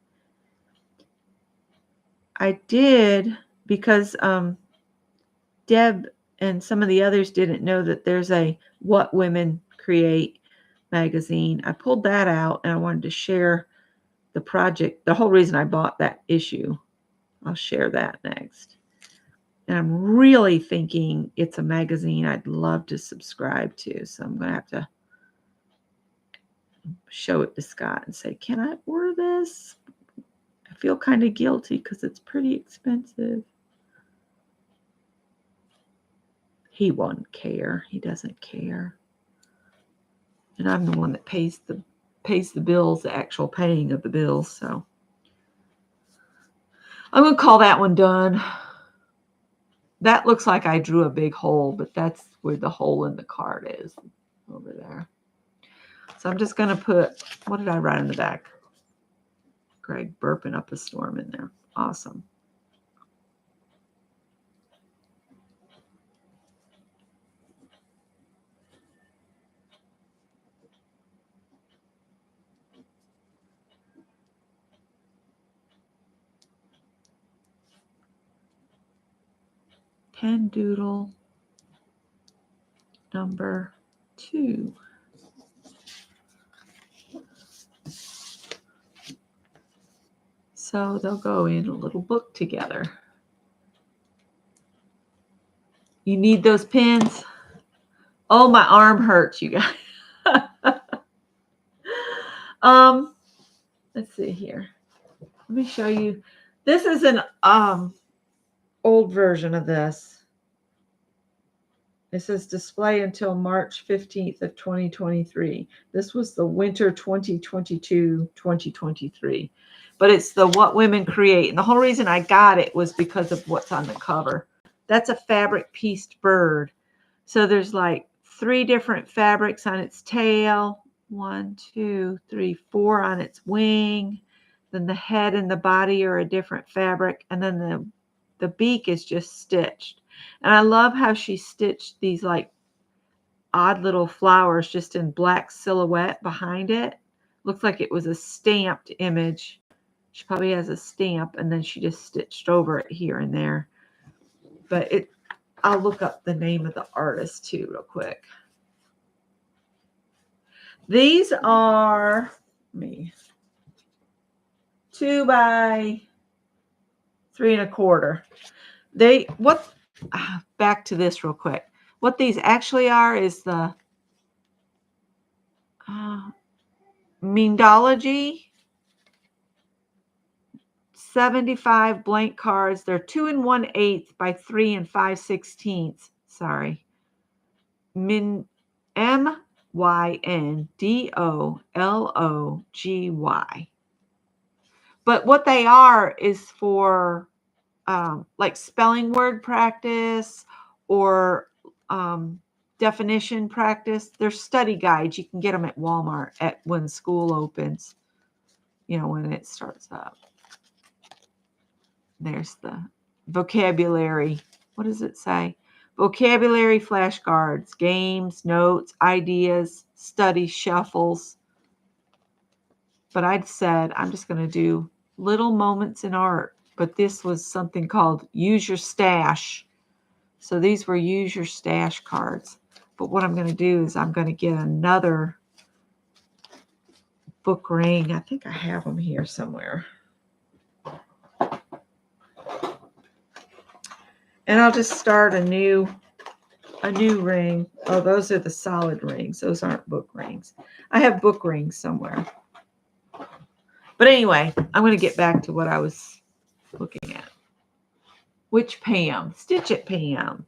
I did, because Deb and some of the others didn't know that there's a What Women Create magazine. I pulled that out, and I wanted to share the project. The whole reason I bought that issue. I'll share that next. And I'm really thinking it's a magazine I'd love to subscribe to. So I'm going to have to show it to Scott and say, can I order this? I feel kind of guilty because it's pretty expensive. He won't care. He doesn't care. And I'm the one that pays the bills, the actual paying of the bills. So I'm going to call that one done. That looks like I drew a big hole, but that's where the hole in the card is, over there. So I'm just going to put, what did I write in the back? Greg burping up a storm in there. Awesome. Pen doodle number 2. So they'll go in a little book together. You need those pins? Oh, my arm hurts, you guys. Let's see here. Let me show you. This is an old version of this. It says display until March 15th of 2023. This was the winter 2022-2023. But it's the What Women Create. And the whole reason I got it was because of what's on the cover. That's a fabric pieced bird. So there's like 3 different fabrics on its tail. 1, 2, 3, 4 on its wing. Then the head and the body are a different fabric. And then the beak is just stitched. And I love how she stitched these like odd little flowers just in black silhouette behind it. Looks like it was a stamped image. She probably has a stamp, and then she just stitched over it here and there. But I'll look up the name of the artist too real quick. These are 2 by 3 1/4. Back to this real quick. What these actually are is the Mindology 75 blank cards. They're 2 1/8 by 3 5/16. Sorry. MYNDOLOGY. But what they are is for like spelling word practice or definition practice. They're study guides. You can get them at Walmart when school opens, when it starts up. There's the vocabulary. What does it say? Vocabulary flashcards, games, notes, ideas, study shuffles. But I'd said I'm just going to do little moments in art. But this was something called Use Your Stash. So these were Use Your Stash cards. But what I'm going to do is I'm going to get another book ring. I think I have them here somewhere. And I'll just start a new ring. Oh, those are the solid rings. Those aren't book rings. I have book rings somewhere. But anyway, I'm going to get back to what I was looking at. Which Pam? Stitch It Pam.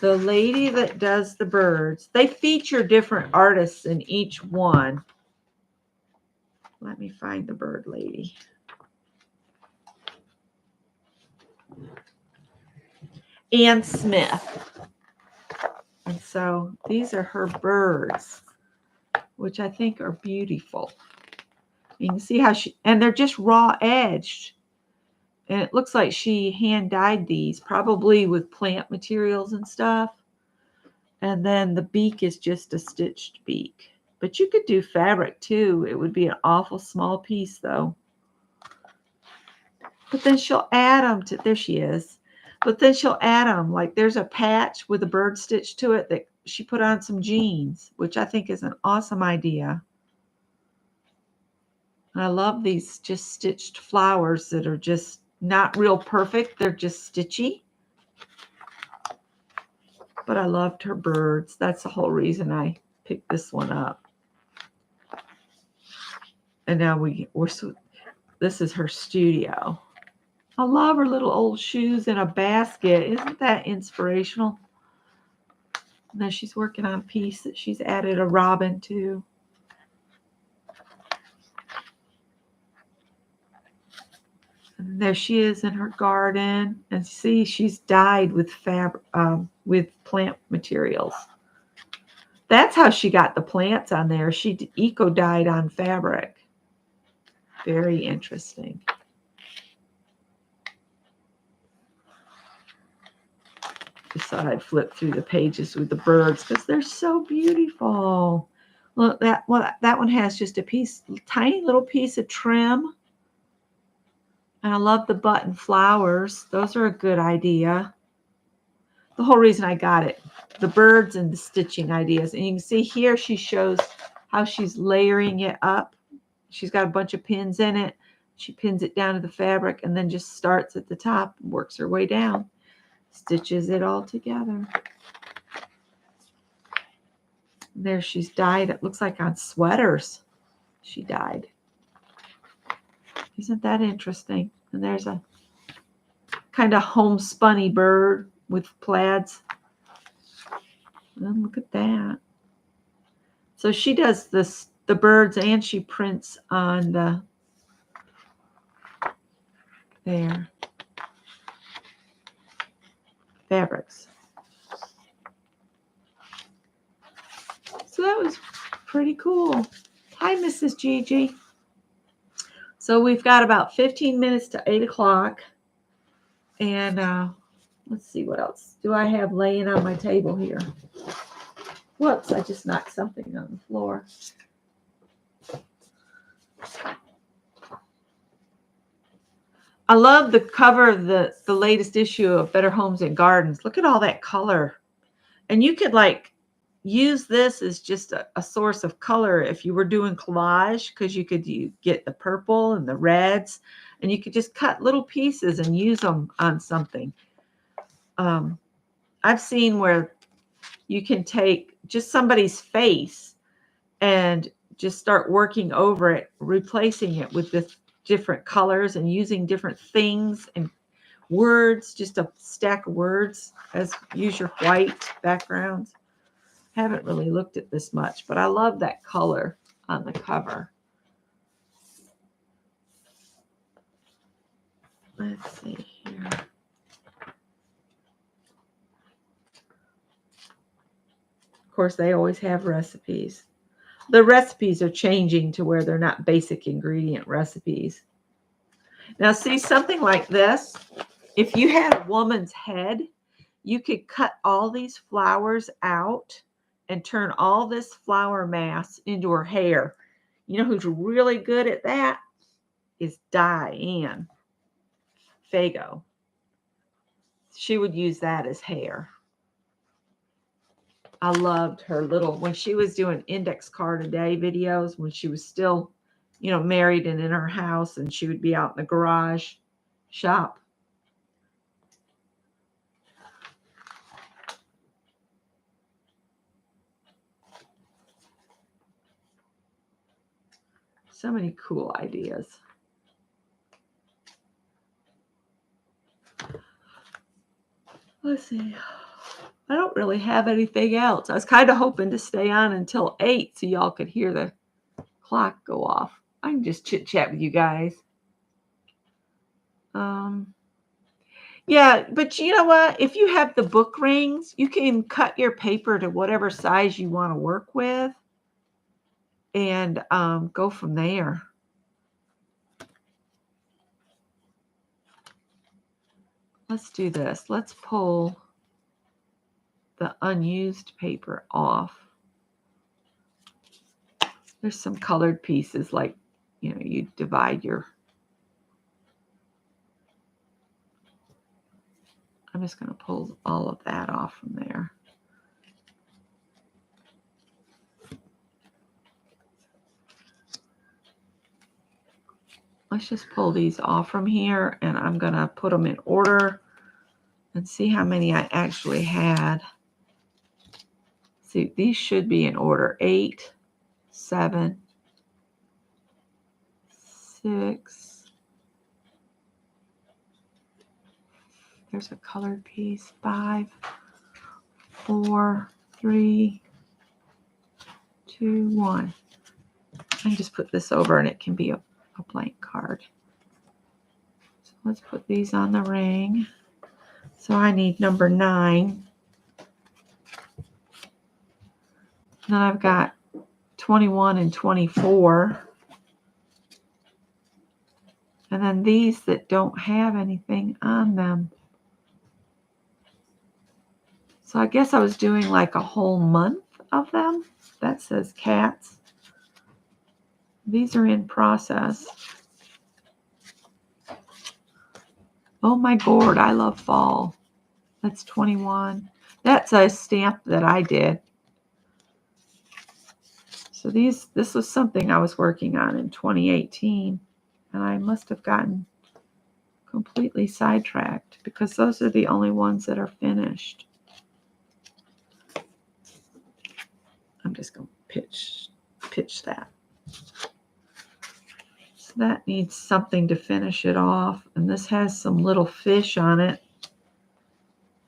The lady that does the birds, they feature different artists in each one. Let me find the bird lady. Ann Smith. And so these are her birds, which I think are beautiful. You can see how and they're just raw edged. And it looks like she hand dyed these, probably with plant materials and stuff. And then the beak is just a stitched beak. But you could do fabric too. It would be an awful small piece though. But then she'll add them to, there she is. But then she'll add them, like there's a patch with a bird stitch to it that she put on some jeans, which I think is an awesome idea. And I love these just stitched flowers that are just not real perfect. They're just stitchy. But I loved her birds. That's the whole reason I picked this one up. And now this is her studio. I love her little old shoes in a basket. Isn't that inspirational? And then she's working on a piece that she's added a robin to. And there she is in her garden. And see, she's dyed with with plant materials. That's how she got the plants on there. She eco-dyed on fabric. Very interesting. Just thought I'd flip through the pages with the birds because they're so beautiful. Look, that one has just a tiny little piece of trim. And I love the button flowers. Those are a good idea. The whole reason I got it, the birds and the stitching ideas. And you can see here she shows how she's layering it up. She's got a bunch of pins in it. She pins it down to the fabric and then just starts at the top and works her way down. Stitches it all together. There she's dyed. It looks like on sweaters she dyed. Isn't that interesting? And there's a kind of homespunny bird with plaids. And look at that. So she does the birds and she prints on the fabrics. So that was pretty cool. Hi, Mrs. Gigi. So we've got about 15 minutes to 8 o'clock. And let's see what else do I have laying on my table here. Whoops, I just knocked something on the floor. I love the cover of the latest issue of Better Homes and Gardens. Look at all that color. And you could like use this as just a source of color if you were doing collage, because you get the purple and the reds, and you could just cut little pieces and use them on something. I've seen where you can take just somebody's face and just start working over it, replacing it with the different colors and using different things and words, just a stack of words use your white backgrounds. Haven't really looked at this much, but I love that color on the cover. Let's see here. Of course, they always have recipes. The recipes are changing to where they're not basic ingredient recipes. Now, see something like this. If you had a woman's head, you could cut all these flowers out and turn all this flower mass into her hair. You know who's really good at that? Is Diane Fago. She would use that as hair. I loved her when she was doing index card a day videos, when she was still, married and in her house, and she would be out in the garage shop. So many cool ideas. Let's see. I don't really have anything else. I was kind of hoping to stay on until 8 so y'all could hear the clock go off. I can just chit chat with you guys. Yeah, but you know what? If you have the book rings, you can cut your paper to whatever size you want to work with and go from there. Let's do this. Let's pull the unused paper off. There's some colored pieces like, you divide your... I'm just going to pull all of that off from there. Let's just pull these off from here, and I'm going to put them in order and see how many I actually had. See, these should be in order. 8, 7, 6. There's a colored piece. 5, 4, 3, 2, 1. I can just put this over and it can be a blank card. So let's put these on the ring. So I need number 9. Then I've got 21 and 24. And then these that don't have anything on them. So I guess I was doing like a whole month of them. That says cats. These are in process. Oh my gourd, I love fall. That's 21. That's a stamp that I did. So this was something I was working on in 2018. And I must have gotten completely sidetracked because those are the only ones that are finished. I'm just going to pitch that. So that needs something to finish it off. And this has some little fish on it.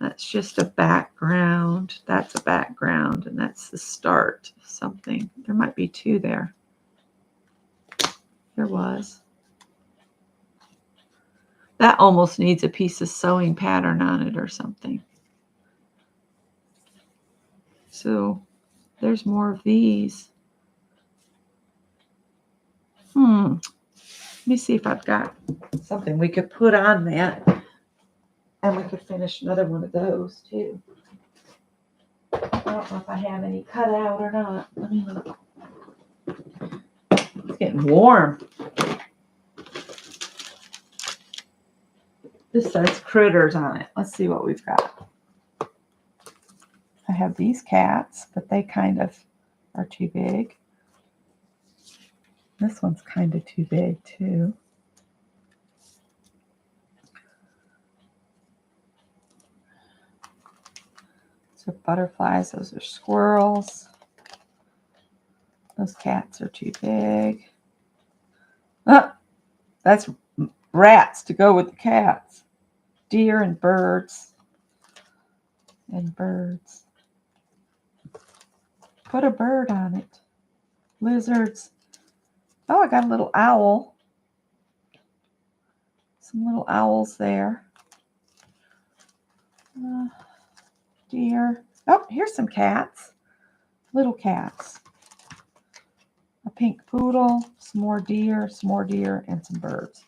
That's just a background. That's a background. And that's the start of something. There might be 2 there. There was. That almost needs a piece of sewing pattern on it or something. So there's more of these. Let me see if I've got something we could put on that. And we could finish another one of those too. I don't know if I have any cut out or not. Let me look. It's getting warm. This says critters on it. Let's see what we've got. I have these cats, but they kind of are too big. This one's kind of too big too. Those are butterflies. Those are squirrels. Those cats are too big. Oh, that's rats to go with the cats. Deer and birds. And birds. Put a bird on it. Lizards. Oh, I got a little owl. Some little owls there. Deer. Oh, here's some cats. Little cats. A pink poodle, some more deer, and some birds.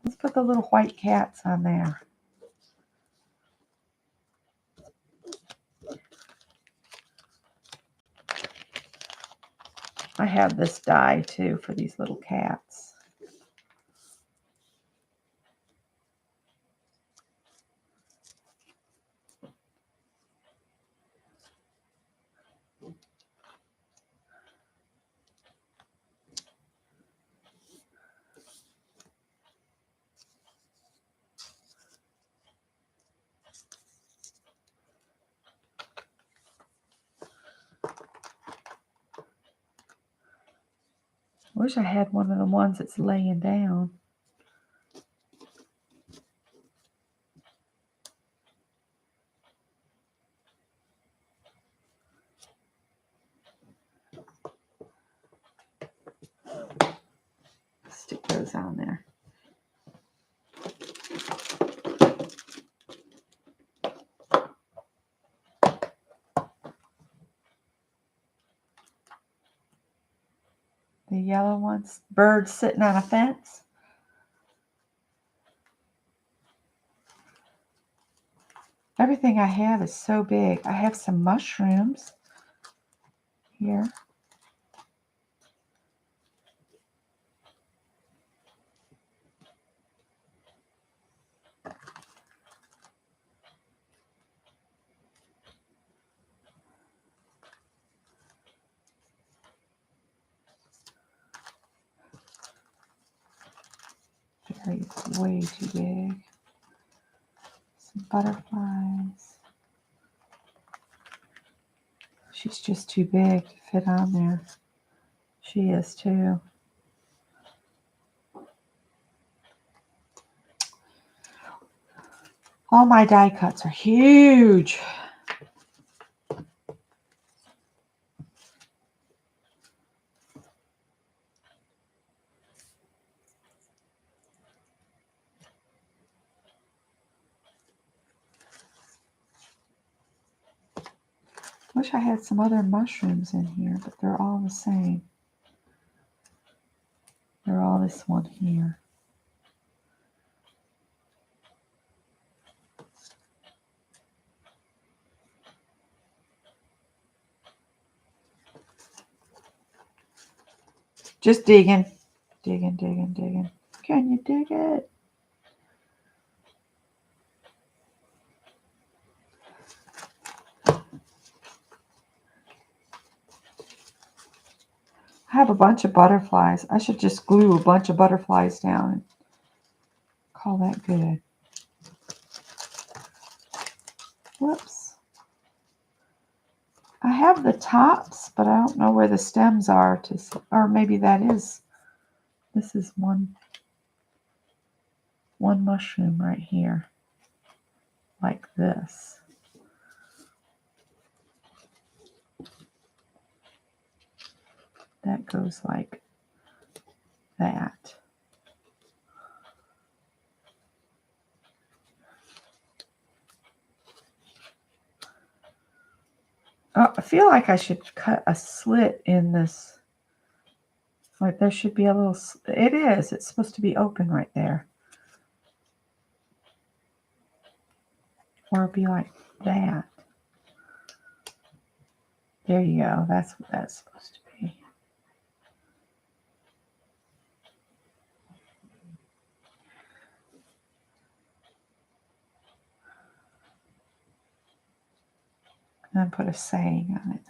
Let's put the little white cats on there. I have this die too for these little cats. Wish I had one of the ones that's laying down. goes on there. The yellow ones, birds sitting on a fence. Everything I have is so big. I have some mushrooms here. It's way too big. Some butterflies. She's just too big to fit on there. She is too. All my die cuts are huge. Wish I had some other mushrooms in here, but they're all the same. They're all this one here. Just digging. Digging, digging, digging. Can you dig it? I have a bunch of butterflies. I should just glue a bunch of butterflies down and call that good. Whoops. I have the tops, but I don't know where the stems are. Or maybe that is. This is one mushroom right here. Like this. That goes like that. Oh, I feel like I should cut a slit in this. Like there should be a little, it is, it's supposed to be open right there. Or it'd be like that. There you go, that's what that's supposed to be. And then put a saying on it.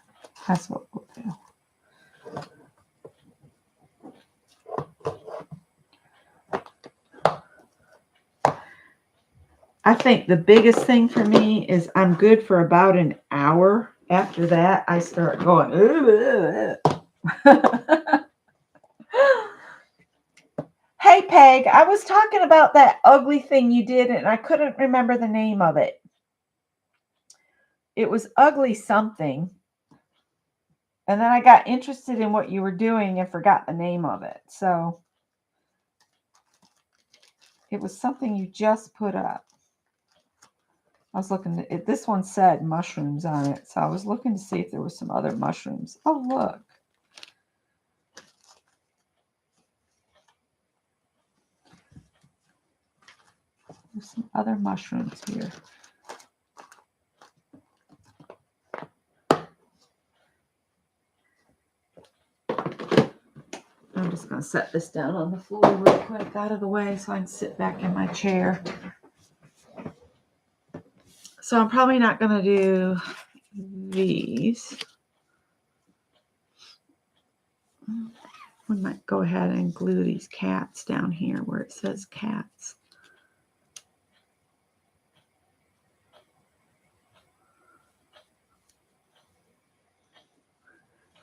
That's what we'll do. I think the biggest thing for me is I'm good for about an hour. After that, I start going, Hey, Peg, I was talking about that ugly thing you did, and I couldn't remember the name of it. It was ugly something. And then I got interested in what you were doing and forgot the name of it. So it was something you just put up. I was looking at it. This one said mushrooms on it. So I was looking to see if there was some other mushrooms. Oh, look. There's some other mushrooms here. I'm just going to set this down on the floor real quick out of the way so I can sit back in my chair. So I'm probably not going to do these. We might go ahead and glue these cats down here where it says cats.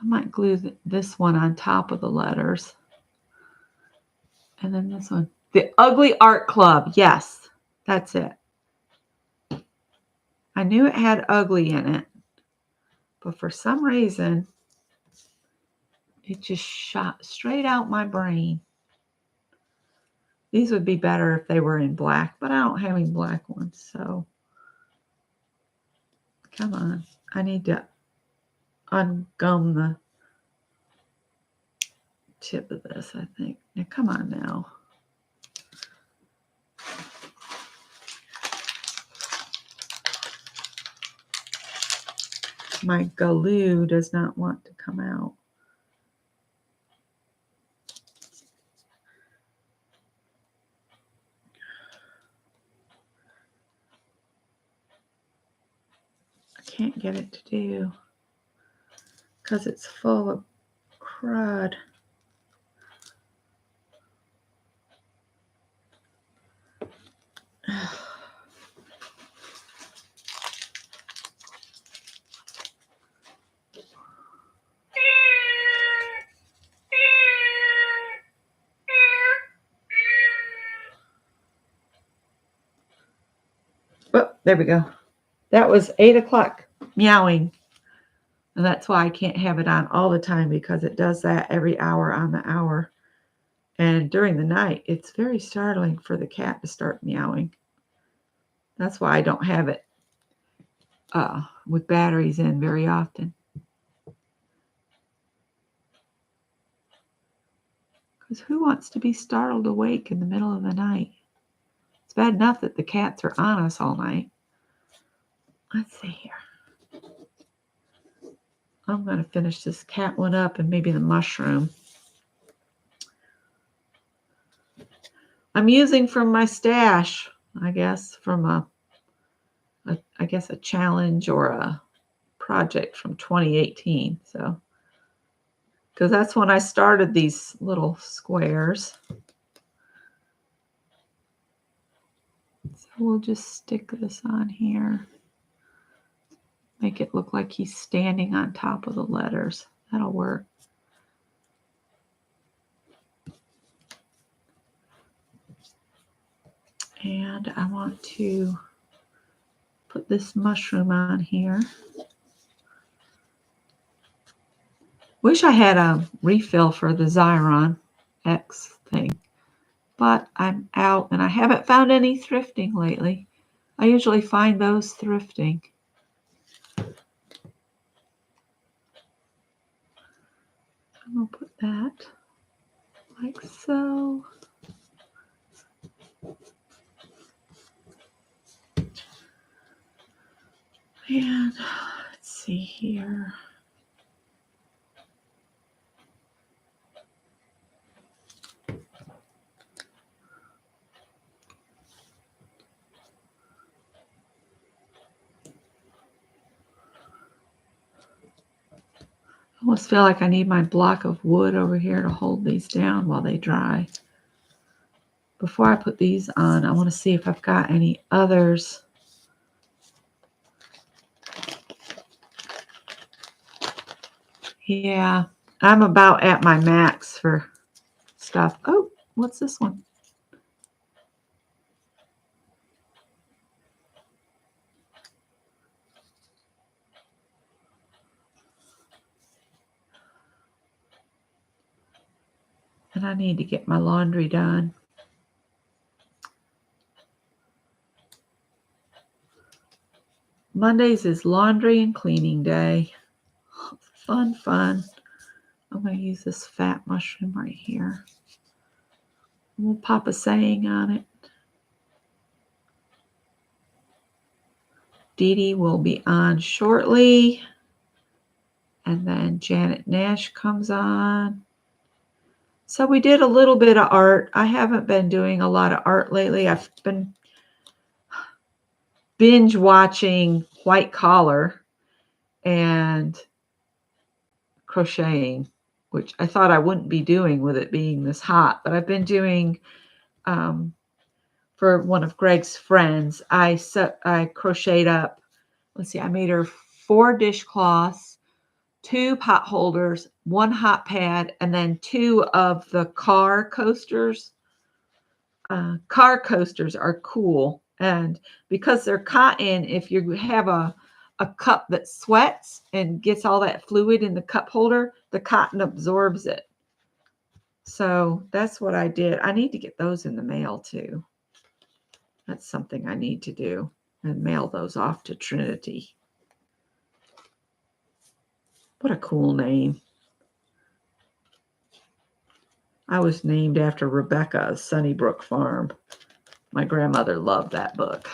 I might glue this one on top of the letters. And then this one. The Ugly Art Club. Yes, that's it. I knew it had ugly in it. But for some reason, it just shot straight out my brain. These would be better if they were in black, but I don't have any black ones, so come on. I need to ungum the tip of this, I think. Now, come on now. My glue does not want to come out. I can't get it to do because it's full of crud. Oh, there we go. That was 8 o'clock meowing. And that's why I can't have it on all the time, because it does that every hour on the hour. And during the night, it's very startling for the cat to start meowing. That's why I don't have it with batteries in very often. Because who wants to be startled awake in the middle of the night? It's bad enough that the cats are on us all night. Let's see here. I'm going to finish this cat one up and maybe the mushroom. I'm using from my stash, I guess, from a challenge or a project from 2018. So, because that's when I started these little squares. So we'll just stick this on here. Make it look like he's standing on top of the letters. That'll work. And I want to put this mushroom on here. Wish I had a refill for the Xyron X thing, but I'm out and I haven't found any thrifting lately. I usually find those thrifting. I'm going to put that like so. And let's see here. I almost feel like I need my block of wood over here to hold these down while they dry. Before I put these on, I want to see if I've got any others. Yeah, I'm about at my max for stuff. Oh, what's this one? And I need to get my laundry done. Mondays is laundry and cleaning day. Fun, fun. I'm going to use this fat mushroom right here. We'll pop a saying on it. Dee Dee will be on shortly. And then Janet Nash comes on. So we did a little bit of art. I haven't been doing a lot of art lately. I've been binge watching White Collar and crocheting, which I thought I wouldn't be doing with it being this hot, but I've been doing for one of Greg's friends. I crocheted up, let's see, I made her 4 dishcloths, 2 pot holders, 1 hot pad, and then 2 of the car coasters. Car coasters are cool, and because they're cotton, if you have a cup that sweats and gets all that fluid in the cup holder, the cotton absorbs it. So that's what I did. I need to get those in the mail too. That's something I need to do and mail those off to Trinity. What a cool name. I was named after Rebecca of Sunnybrook Farm. My grandmother loved that book.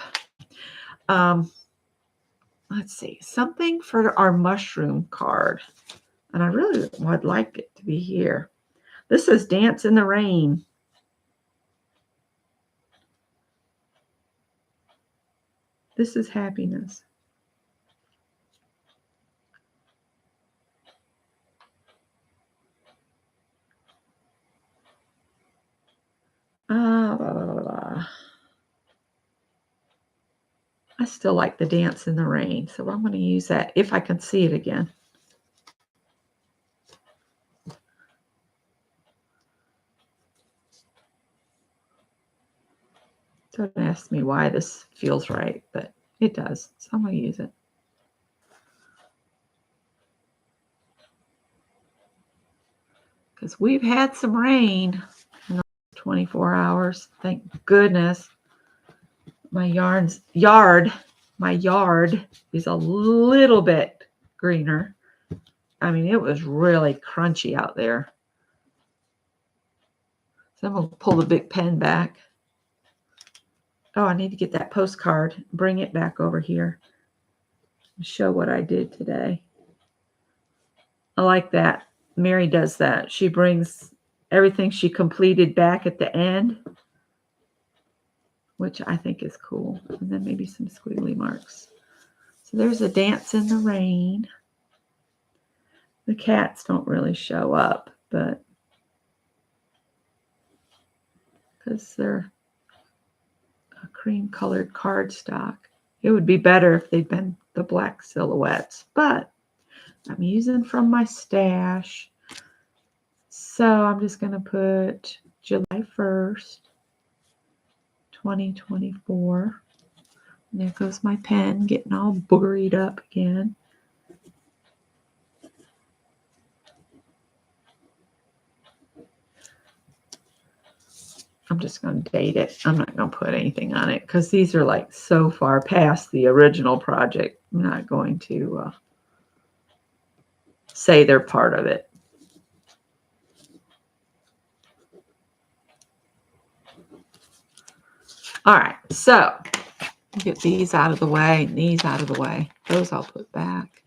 Let's see, something for our mushroom card. And I really would like it to be here. This is Dance in the Rain. This is happiness. Blah, blah, blah, blah. I still like the Dance in the Rain, so I'm going to use that if I can see it again. Don't ask me why this feels right, but it does, so I'm going to use it. Because we've had some rain in the last 24 hours. Thank goodness. My yard is a little bit greener. I mean, it was really crunchy out there. So I'm going to pull the big pen back. Oh, I need to get that postcard. Bring it back over here. Show what I did today. I like that. Mary does that. She brings everything she completed back at the end, which I think is cool. And then maybe some squiggly marks. So there's a Dance in the Rain. The cats don't really show up, but because they're a cream colored cardstock. It would be better if they'd been the black silhouettes, but I'm using from my stash. So I'm just going to put July 1st, 2024. And there goes my pen getting all buried up again. I'm just going to date it. I'm not going to put anything on it because these are like so far past the original project. I'm not going to say they're part of it. All right, so get these out of the way and these out of the way. Those I'll put back.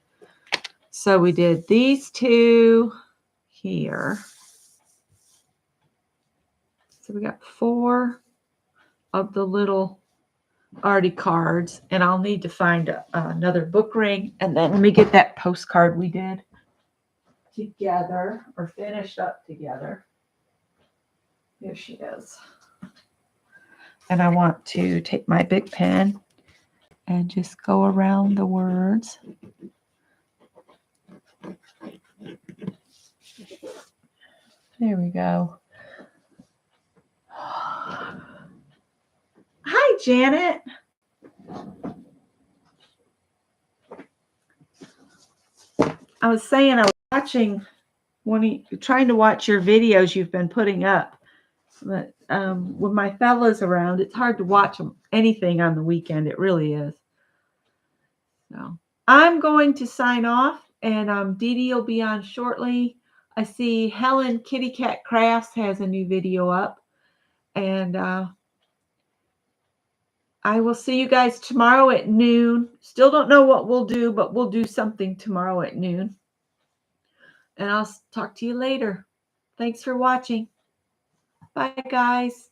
So we did these two here. So we got 4 of the little arty cards, and I'll need to find another book ring, and then let me get that postcard we did together or finished up together. Here she is. And I want to take my big pen and just go around the words. There we go. Hi, Janet. I was saying I was watching trying to watch your videos you've been putting up. But when my fella's around, it's hard to watch anything on the weekend. It really is. So I'm going to sign off, and Dee Dee will be on shortly. I see Helen Kitty Cat Crafts has a new video up, and I will see you guys tomorrow at noon. Still don't know what we'll do, but we'll do something tomorrow at noon. And I'll talk to you later. Thanks for watching. Bye, guys.